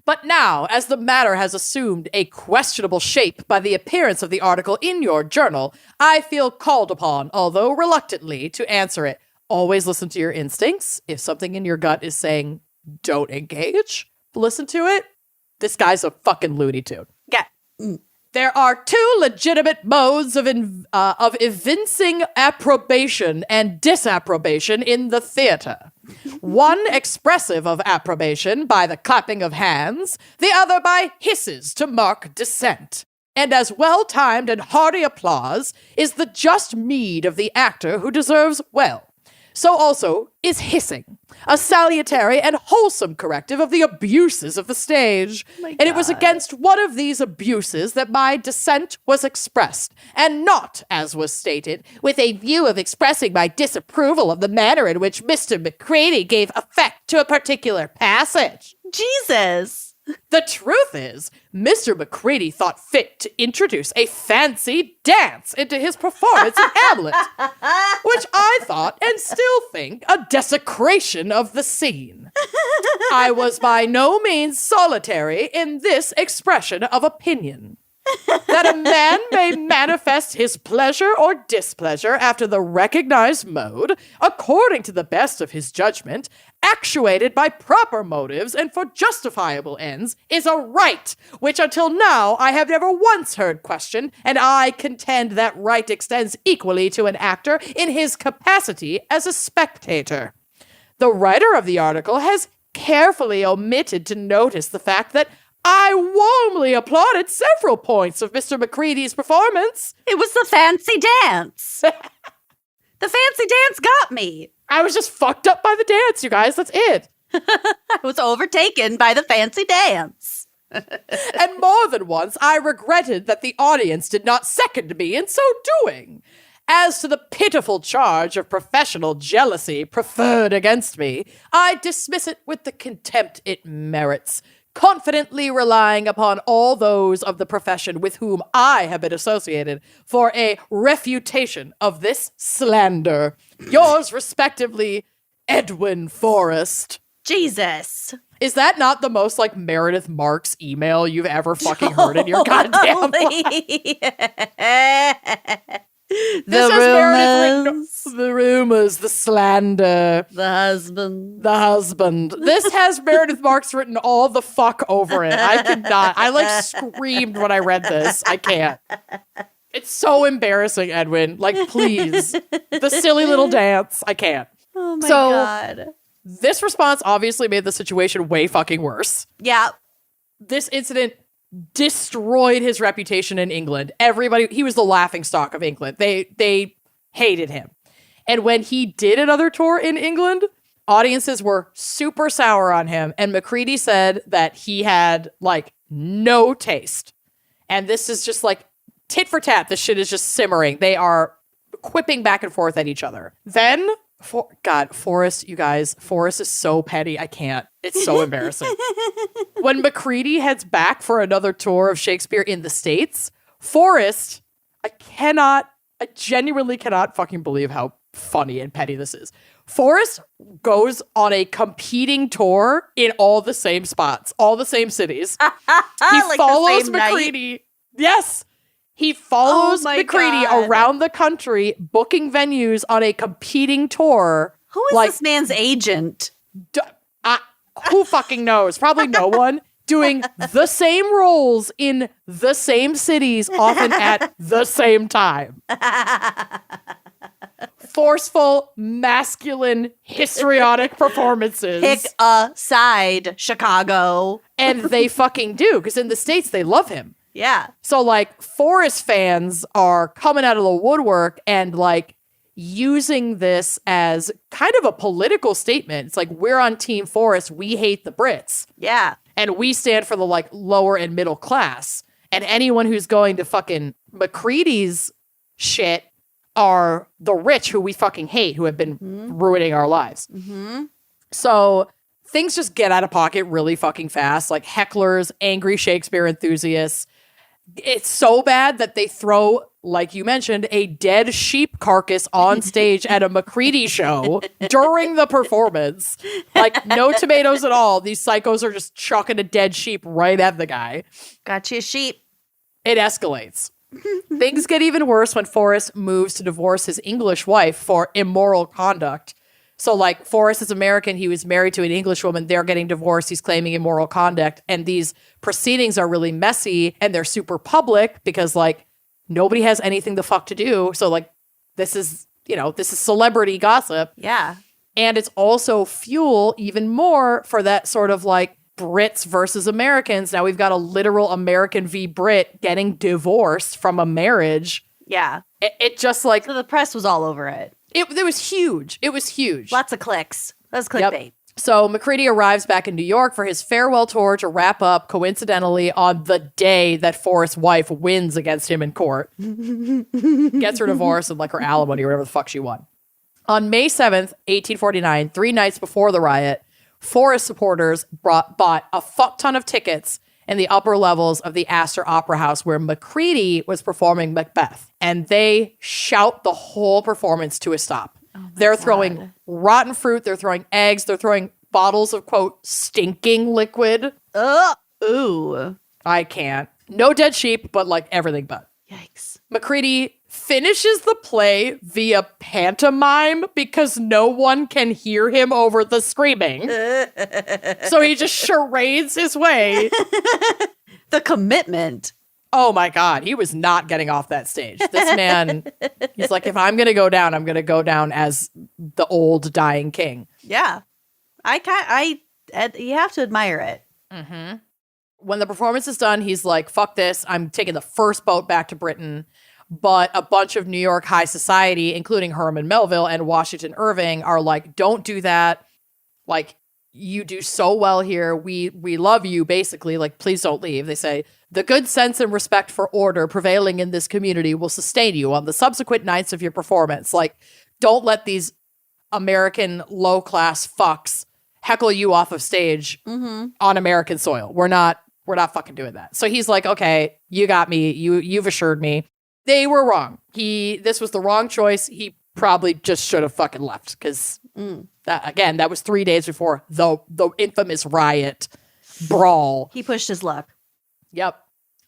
But now, as the matter has assumed a questionable shape by the appearance of the article in your journal, I feel called upon, although reluctantly, to answer it. Always listen to your instincts. If something in your gut is saying, don't engage, listen to it. This guy's a fucking Looney Tune. Yeah. There are two legitimate modes of evincing approbation and disapprobation in the theater. One expressive of approbation by the clapping of hands, the other by hisses to mark dissent. And as well-timed and hearty applause is the just meed of the actor who deserves well. So also is hissing, a salutary and wholesome corrective of the abuses of the stage. And it was against one of these abuses that my dissent was expressed, and not, as was stated, with a view of expressing my disapproval of the manner in which Mr. McCready gave effect to a particular passage. Jesus! The truth is, Mr. McCready thought fit to introduce a fancy dance into his performance in Hamlet, which I thought and still think a desecration of the scene. I was by no means solitary in this expression of opinion. That a man may manifest his pleasure or displeasure after the recognized mode, according to the best of his judgment, actuated by proper motives and for justifiable ends, is a right which until now I have never once heard questioned, and I contend that right extends equally to an actor in his capacity as a spectator. The writer of the article has carefully omitted to notice the fact that I warmly applauded several points of Mr. McCready's performance. It was the fancy dance. The fancy dance got me. I was just fucked up by the dance, you guys. That's it. I was overtaken by the fancy dance. And more than once, I regretted that the audience did not second me in so doing. As to the pitiful charge of professional jealousy preferred against me, I dismiss it with the contempt it merits, confidently relying upon all those of the profession with whom I have been associated for a refutation of this slander. Yours respectively, Edwin Forrest. Jesus. Is that not the most like Meredith Marks email you've ever fucking heard in your goddamn life? The rumors, the slander, the husband. This has Meredith Marks written all the fuck over it. I could not. I like screamed when I read this. I can't. It's so embarrassing, Edwin. Like, please. The silly little dance. I can't. Oh my God. This response obviously made the situation way fucking worse. Yeah. This incident destroyed his reputation in England. Everybody, he was the laughingstock of England. They hated him. And when he did another tour in England, Audiences were super sour on him, and McCready said that he had like no taste. And this is just like tit for tat. This shit is just simmering. They are quipping back and forth at each other. Then, Forrest, you guys, Forrest is so petty. I can't. It's so embarrassing. When McCready heads back for another tour of Shakespeare in the States, Forrest, I genuinely cannot fucking believe how funny and petty this is. Forrest goes on a competing tour in all the same spots, all the same cities. He Like follows McCready. Night? Yes. He follows McCready around the country, booking venues on a competing tour. Who is this man's agent? Who fucking knows? Probably no one. Doing the same roles in the same cities, often at the same time. Forceful, masculine, histrionic performances. Pick a side, Chicago. And they fucking do, because in the States, they love him. Yeah. So, like, Forrest fans are coming out of the woodwork and, like, using this as kind of a political statement. It's like, we're on Team Forrest. We hate the Brits. Yeah. And we stand for the, like, lower and middle class. And anyone who's going to fucking McCready's shit are the rich who we fucking hate, who have been ruining our lives. Mm-hmm. So things just get out of pocket really fucking fast. Like hecklers, angry Shakespeare enthusiasts. It's so bad that they throw, like you mentioned, a dead sheep carcass on stage at a McCready show during the performance. Like, no tomatoes at all. These psychos are just chucking a dead sheep right at the guy. Got you a sheep. It escalates. Things get even worse when Forrest moves to divorce his English wife for immoral conduct. So, like, Forrest is American. He was married to an English woman. They're getting divorced. He's claiming immoral conduct. And these proceedings are really messy and they're super public because, like, nobody has anything the fuck to do. So, like, this is celebrity gossip. Yeah. And it's also fuel even more for that sort of, like, Brits versus Americans. Now we've got a literal American v. Brit getting divorced from a marriage. Yeah. It just, like... So the press was all over it. It was huge. It was huge. Lots of clicks. That was clickbait. Yep. So McCready arrives back in New York for his farewell tour to wrap up, coincidentally, on the day that Forrest's wife wins against him in court. Gets her divorce and, like, her alimony or whatever the fuck she won. On May 7th, 1849, 3 nights before the riot, Forrest supporters bought a fuck ton of tickets in the upper levels of the Astor Opera House where McCready was performing Macbeth. And they shout the whole performance to a stop. They're throwing rotten fruit. They're throwing eggs. They're throwing bottles of, quote, stinking liquid. Ooh. I can't. No dead sheep, but, like, everything but. Yikes. McCready finishes the play via pantomime because no one can hear him over the screaming. So he just charades his way. The commitment. Oh my God, he was not getting off that stage. This man, he's like, if I'm going to go down, I'm going to go down as the old dying king. Yeah. You have to admire it. Mm-hmm. When the performance is done, he's like, fuck this. I'm taking the first boat back to Britain. But a bunch of New York high society, including Herman Melville and Washington Irving, are like, don't do that. Like, you do so well here. We love you, basically. Like, please don't leave. They say, the good sense and respect for order prevailing in this community will sustain you on the subsequent nights of your performance. Like, don't let these American low-class fucks heckle you off of stage on American soil. We're not fucking doing that. So he's like, okay, you got me. You've assured me. They were wrong. This was the wrong choice. He probably just should have fucking left because that was 3 days before the infamous riot brawl. He pushed his luck. Yep.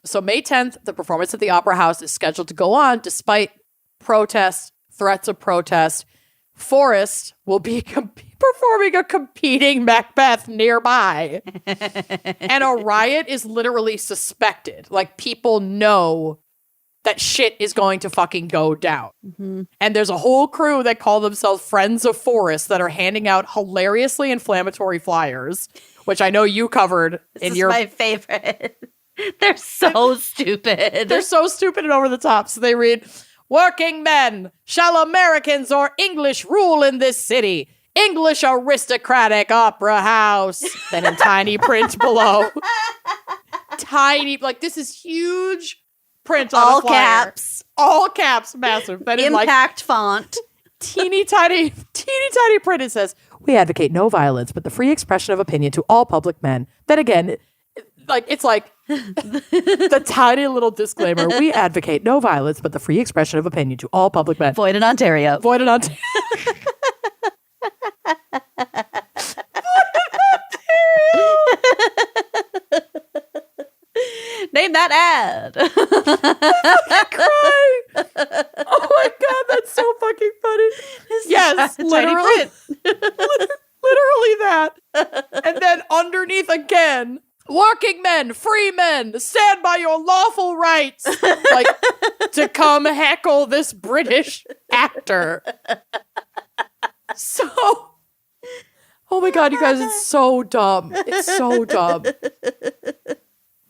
So May 10th, the performance at the Opera House is scheduled to go on despite protests, threats of protest. Forrest will be performing a competing Macbeth nearby. And a riot is literally suspected. Like, people know that shit is going to fucking go down. Mm-hmm. And there's a whole crew that call themselves Friends of Forrest that are handing out hilariously inflammatory flyers, which I know you covered this is my favorite. They're so stupid. They're so stupid and over the top. So they read, "Working men, shall Americans or English rule in this city? English aristocratic opera house. Then in tiny print below. Tiny, like this is huge print on all a flyer. caps. All caps, massive. Then in Impact font. Teeny tiny print it says, we advocate no violence, but the free expression of opinion to all public men. Then again, it's like the tiny little disclaimer. We advocate no violence, but the free expression of opinion to all public men. Void in Ontario. Void in Ontario. Name that ad. I cry. Oh my God, that's so fucking funny. Yes, literally. Literally that. And then underneath again, working men, free men, stand by your lawful rights. Like, to come heckle this British actor. So, oh my God, you guys, it's so dumb. It's so dumb.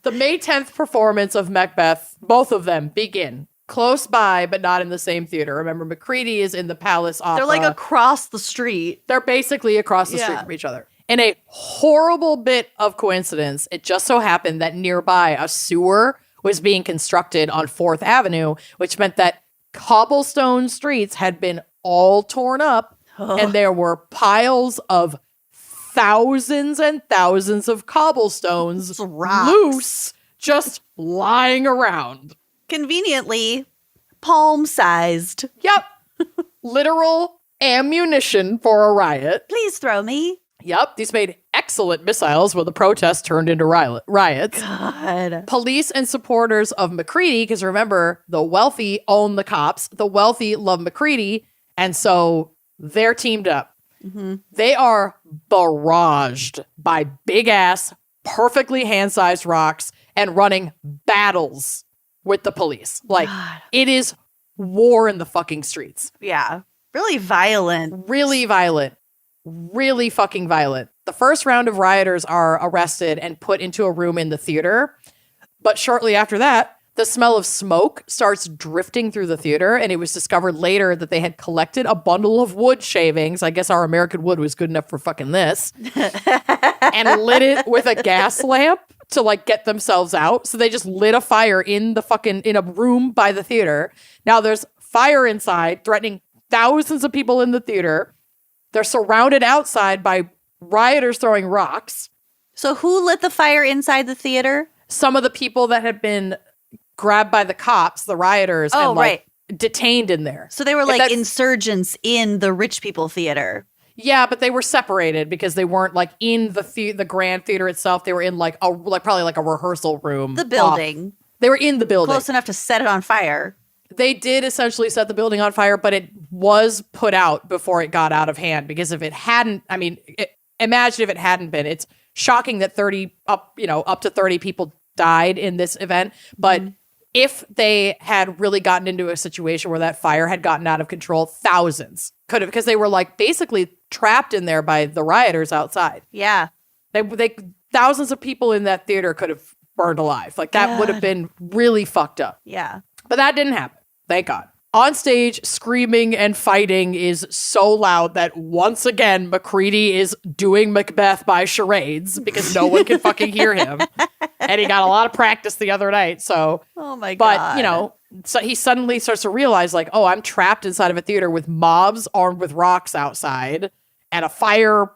The May 10th performance of Macbeth, both of them begin close by, but not in the same theater. Remember, Macready is in the Palace Opera. They're like across the street. They're basically across the street from each other. In a horrible bit of coincidence, it just so happened that nearby a sewer was being constructed on 4th Avenue, which meant that cobblestone streets had been all torn up, and there were piles of thousands and thousands of cobblestones loose, just lying around. Conveniently, palm-sized. Yep. Literal ammunition for a riot. Please throw me. Yep. These made excellent missiles when the protests turned into riots. God. Police and supporters of Macready, because remember, the wealthy own the cops. The wealthy love Macready. And so they're teamed up. Mm-hmm. They are barraged by big-ass, perfectly hand-sized rocks and running battles with the police. Like, God. It is war in the fucking streets. Yeah. Really violent. Really violent. Really fucking violent. The first round of rioters are arrested and put into a room in the theater. But shortly after that, the smell of smoke starts drifting through the theater, and it was discovered later that they had collected a bundle of wood shavings. I guess our American wood was good enough for fucking this. And lit it with a gas lamp to like get themselves out. So they just lit a fire in a room by the theater. Now there's fire inside, threatening thousands of people in the theater. They're surrounded outside by rioters throwing rocks. So who lit the fire inside the theater? Some of the people that had been grabbed by the cops, the rioters, and like detained in there. So they were like insurgents in the rich people theater. Yeah, but they were separated because they weren't like in the grand theater itself. They were in like probably like a rehearsal room. The building. They were in the building. Close enough to set it on fire. They did essentially set the building on fire, but it was put out before it got out of hand, because if it hadn't, I mean, imagine if it hadn't been. It's shocking that up to 30 people died in this event, but if they had really gotten into a situation where that fire had gotten out of control, thousands could have, because they were like basically trapped in there by the rioters outside. Yeah. They thousands of people in that theater could have burned alive. Like that would have been really fucked up. Yeah. But that didn't happen. Thank God. On stage, screaming and fighting is so loud that once again, Macready is doing Macbeth by charades because no one can fucking hear him. And he got a lot of practice the other night. So, oh my God. But, so he suddenly starts to realize like, oh, I'm trapped inside of a theater with mobs armed with rocks outside and a fire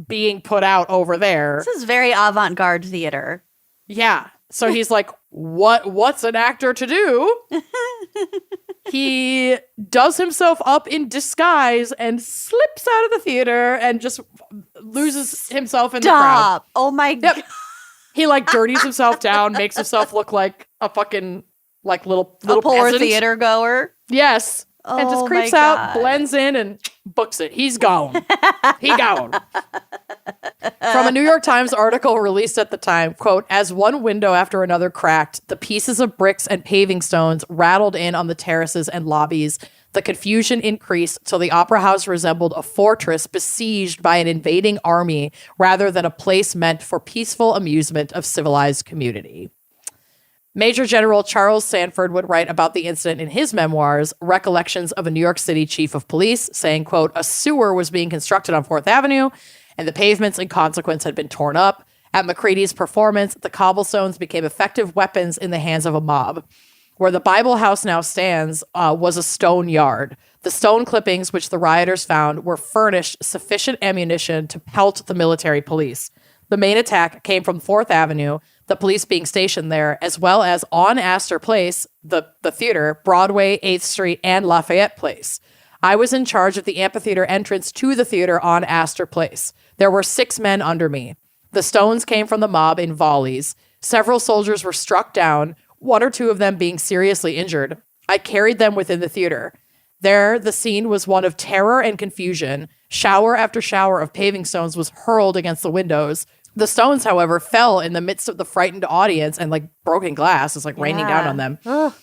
being put out over there. This is very avant-garde theater. Yeah. So he's like, what's an actor to do? He does himself up in disguise and slips out of the theater and just loses himself in the crowd. Oh my God. He like dirties himself down, makes himself look like a fucking like little poor peasant. Theater goer. Yes. And just creeps out, blends in, and books it. He's gone. He gone. From a New York Times article released at the time, quote, as one window after another cracked, the pieces of bricks and paving stones rattled in on the terraces and lobbies. The confusion increased till the opera house resembled a fortress besieged by an invading army rather than a place meant for peaceful amusement of civilized community. Major General Charles Sanford would write about the incident in his memoirs, Recollections of a New York City Chief of Police, saying, quote, a sewer was being constructed on 4th Avenue, and the pavements in consequence had been torn up. At McCready's performance, the cobblestones became effective weapons in the hands of a mob. Where the Bible House now stands was a stone yard. The stone clippings which the rioters found were furnished sufficient ammunition to pelt the military police. The main attack came from 4th Avenue, the police being stationed there, as well as on Astor Place, the theater, Broadway, 8th Street, and Lafayette Place. I was in charge of the amphitheater entrance to the theater on Astor Place. There were 6 men under me. The stones came from the mob in volleys. Several soldiers were struck down, 1 or 2 of them being seriously injured. I carried them within the theater. There, the scene was one of terror and confusion. Shower after shower of paving stones was hurled against the windows. The stones, however, fell in the midst of the frightened audience, and like broken glass is like raining down on them,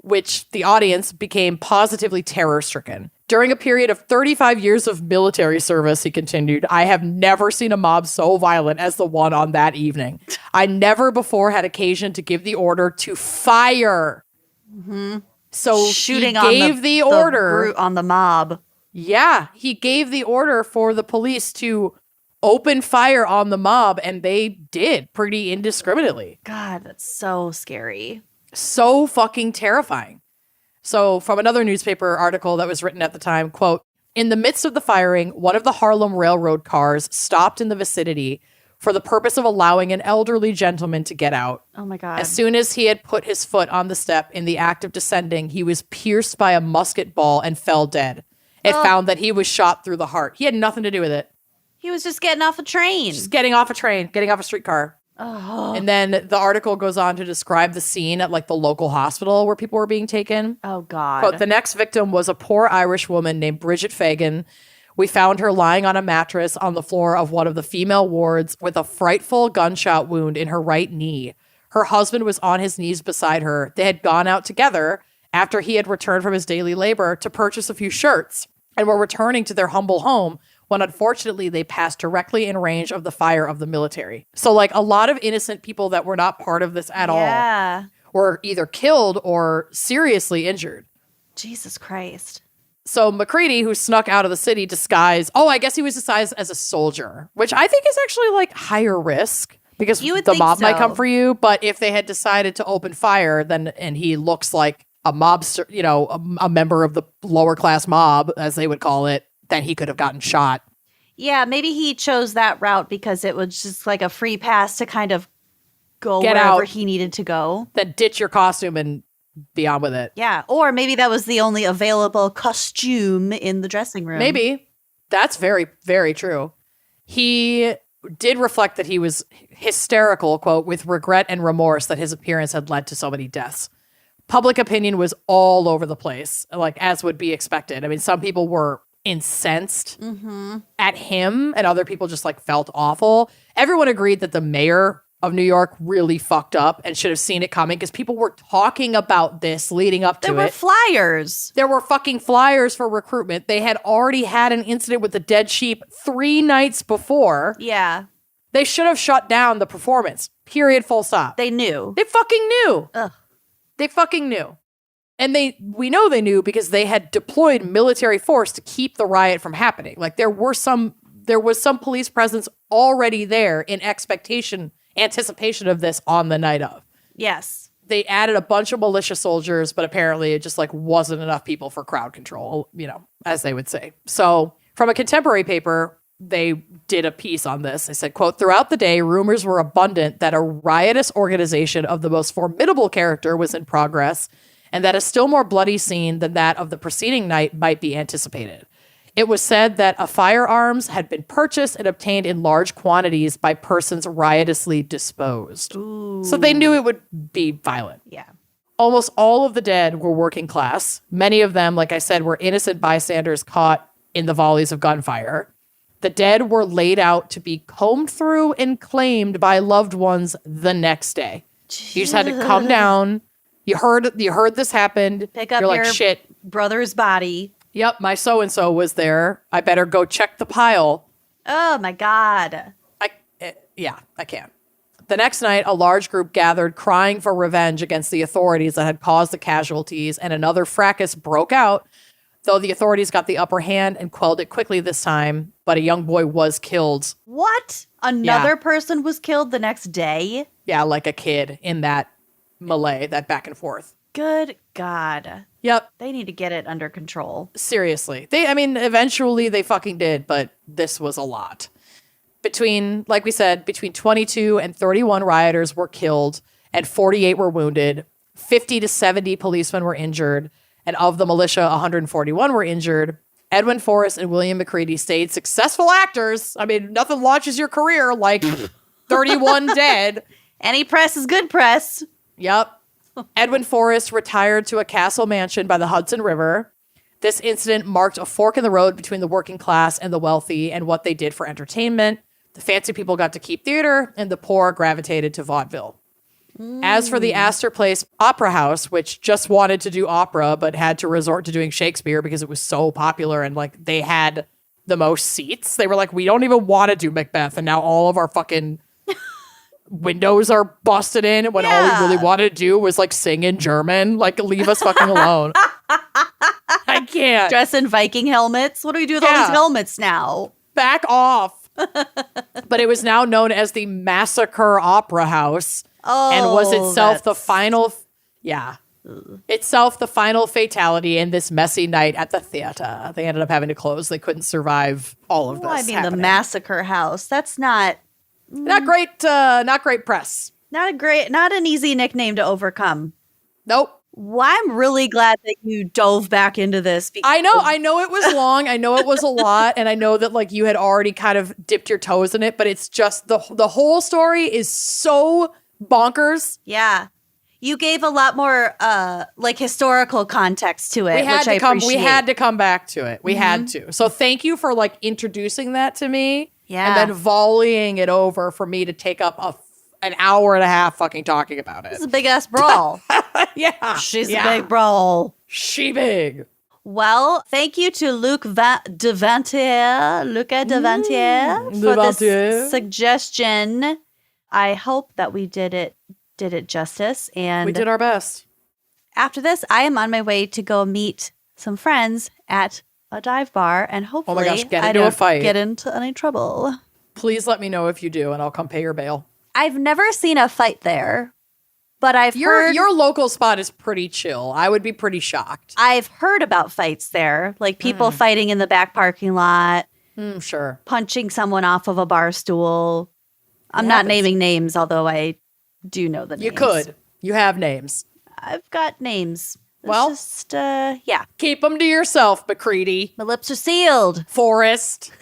which the audience became positively terror-stricken. During a period of 35 years of military service, he continued, I have never seen a mob so violent as the one on that evening. I never before had occasion to give the order to fire. Mm-hmm. So shooting he gave the order on the mob. Yeah, he gave the order for the police to open fire on the mob, and they did pretty indiscriminately. God, that's so scary. So fucking terrifying. So from another newspaper article that was written at the time, quote, in the midst of the firing, one of the Harlem Railroad cars stopped in the vicinity for the purpose of allowing an elderly gentleman to get out. Oh my God. As soon as he had put his foot on the step in the act of descending, he was pierced by a musket ball and fell dead. It found that he was shot through the heart. He had nothing to do with it. He was just getting off a train. Just getting off a train, getting off a streetcar. Oh. And then the article goes on to describe the scene at like the local hospital where people were being taken. Oh, God. Quote, the next victim was a poor Irish woman named Bridget Fagan. We found her lying on a mattress on the floor of one of the female wards with a frightful gunshot wound in her right knee. Her husband was on his knees beside her. They had gone out together after he had returned from his daily labor to purchase a few shirts and were returning to their humble home when unfortunately they passed directly in range of the fire of the military. So like a lot of innocent people that were not part of this at all were either killed or seriously injured. Jesus Christ. So McCready, who snuck out of the city disguised, I guess he was disguised as a soldier, which I think is actually like higher risk because the mob might come for you. But if they had decided to open fire, then and he looks like a mobster, you know, a member of the lower class mob, as they would call it, then he could have gotten shot. Yeah, maybe he chose that route because it was just like a free pass to kind of go Get wherever out. he needed to go. Then ditch your costume and be on with it. Yeah, or maybe that was the only available costume in the dressing room. Maybe. That's very, very true. He did reflect that he was hysterical, quote, with regret and remorse that his appearance had led to so many deaths. Public opinion was all over the place, like as would be expected. I mean, some people were incensed at him and other people just like felt awful. Everyone agreed that the mayor of New York really fucked up and should have seen it coming because people were talking about this leading up to it. There were flyers. There were fucking flyers for recruitment. They had already had an incident with the dead sheep 3 nights before. Yeah. They should have shut down the performance. Period. Full stop. They knew. They fucking knew. Ugh. They fucking knew. And we know they knew because they had deployed military force to keep the riot from happening. Like there was some police presence already there in anticipation of this on the night of. Yes. They added a bunch of militia soldiers, but apparently it just like wasn't enough people for crowd control, you know, as they would say. So from a contemporary paper, they did a piece on this. They said, quote, throughout the day, rumors were abundant that a riotous organization of the most formidable character was in progress and that a still more bloody scene than that of the preceding night might be anticipated. It was said that firearms had been purchased and obtained in large quantities by persons riotously disposed. Ooh. So they knew it would be violent. Yeah. Almost all of the dead were working class. Many of them, like I said, were innocent bystanders caught in the volleys of gunfire. The dead were laid out to be combed through and claimed by loved ones the next day. You just had to come down. You heard this happened. Pick up You're like, your shit. brother's body. Yep, my so-and-so was there. I better go check the pile. Oh, my God. I can't. The next night, a large group gathered crying for revenge against the authorities that had caused the casualties, and another fracas broke out, though the authorities got the upper hand and quelled it quickly this time, but a young boy was killed. What? Another person was killed the next day? Yeah, like a kid in that melee, that back and forth. Good God. Yep. They need to get it under control. Seriously. Eventually they fucking did, but this was a lot. Like we said, between 22 and 31 rioters were killed and 48 were wounded. 50 to 70 policemen were injured. And of the militia, 141 were injured. Edwin Forrest and William McCready stayed successful actors. Nothing launches your career like 31 dead. Any press is good press. Yep. Edwin Forrest retired to a castle mansion by the Hudson River. This incident marked a fork in the road between the working class and the wealthy and what they did for entertainment. The fancy people got to keep theater, and the poor gravitated to vaudeville. As for the Astor Place Opera House, which just wanted to do opera but had to resort to doing Shakespeare because it was so popular and they had the most seats, they were like, we don't even want to do Macbeth, and now all of our fucking windows are busted in when all we really wanted to do was sing in German. Leave us fucking alone. I can't. Dress in Viking helmets. What do we do with all these helmets now? Back off. But it was now known as the Massacre Opera House. And was itself the final fatality in this messy night at the theater. They ended up having to close. They couldn't survive all of this. The Massacre House. That's not great press. Not an easy nickname to overcome. Nope. Well, I'm really glad that you dove back into this. I know it was long. I know it was a lot. And I know that you had already kind of dipped your toes in it, but it's just the whole story is so bonkers. Yeah. You gave a lot more historical context to it, which I appreciate. We had to come back to it. We had to. So thank you for introducing that to me. Yeah. And then volleying it over for me to take up an hour and a half fucking talking about it. It's a big ass brawl. Yeah. She's a big brawl. She big. Well, thank you to Luca Devantier for this suggestion. I hope that we did it justice. And we did our best. After this, I am on my way to go meet some friends at a dive bar, and hopefully I don't get into any trouble. Please let me know if you do, and I'll come pay your bail. I've never seen a fight there, but I've heard your local spot is pretty chill. I would be pretty shocked. I've heard about fights there, people fighting in the back parking lot. Sure. Punching someone off of a bar stool. I'm not naming names, although I do know the names. You could. You have names. I've got names. Well, just, yeah. Keep them to yourself, McCready. My lips are sealed. Forrest.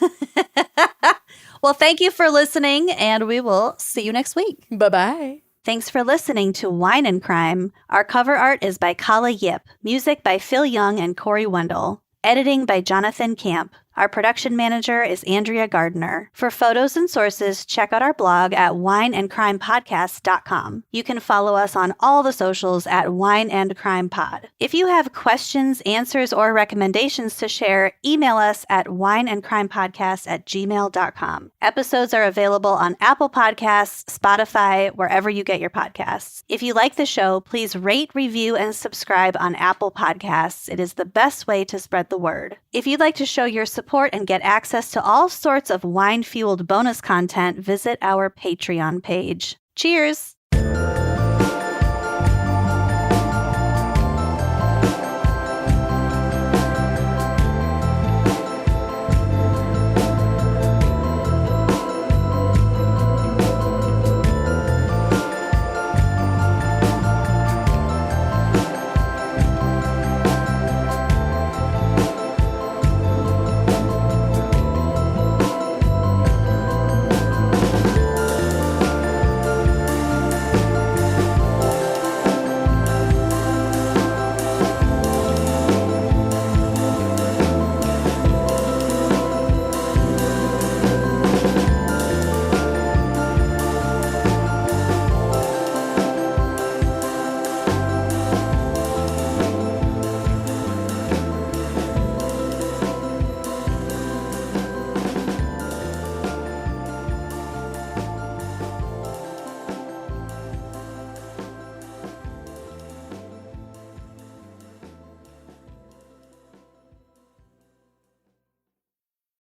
Well, thank you for listening, and we will see you next week. Bye-bye. Thanks for listening to Wine and Crime. Our cover art is by Kala Yip. Music by Phil Young and Corey Wendell. Editing by Jonathan Camp. Our production manager is Andrea Gardner. For photos and sources, check out our blog at wineandcrimepodcast.com. You can follow us on all the socials at Wine and Crime Pod. If you have questions, answers, or recommendations to share, email us at wineandcrimepodcast@gmail.com. Episodes are available on Apple Podcasts, Spotify, wherever you get your podcasts. If you like the show, please rate, review, and subscribe on Apple Podcasts. It is the best way to spread the word. If you'd like to show your support and get access to all sorts of wine-fueled bonus content, visit our Patreon page. Cheers!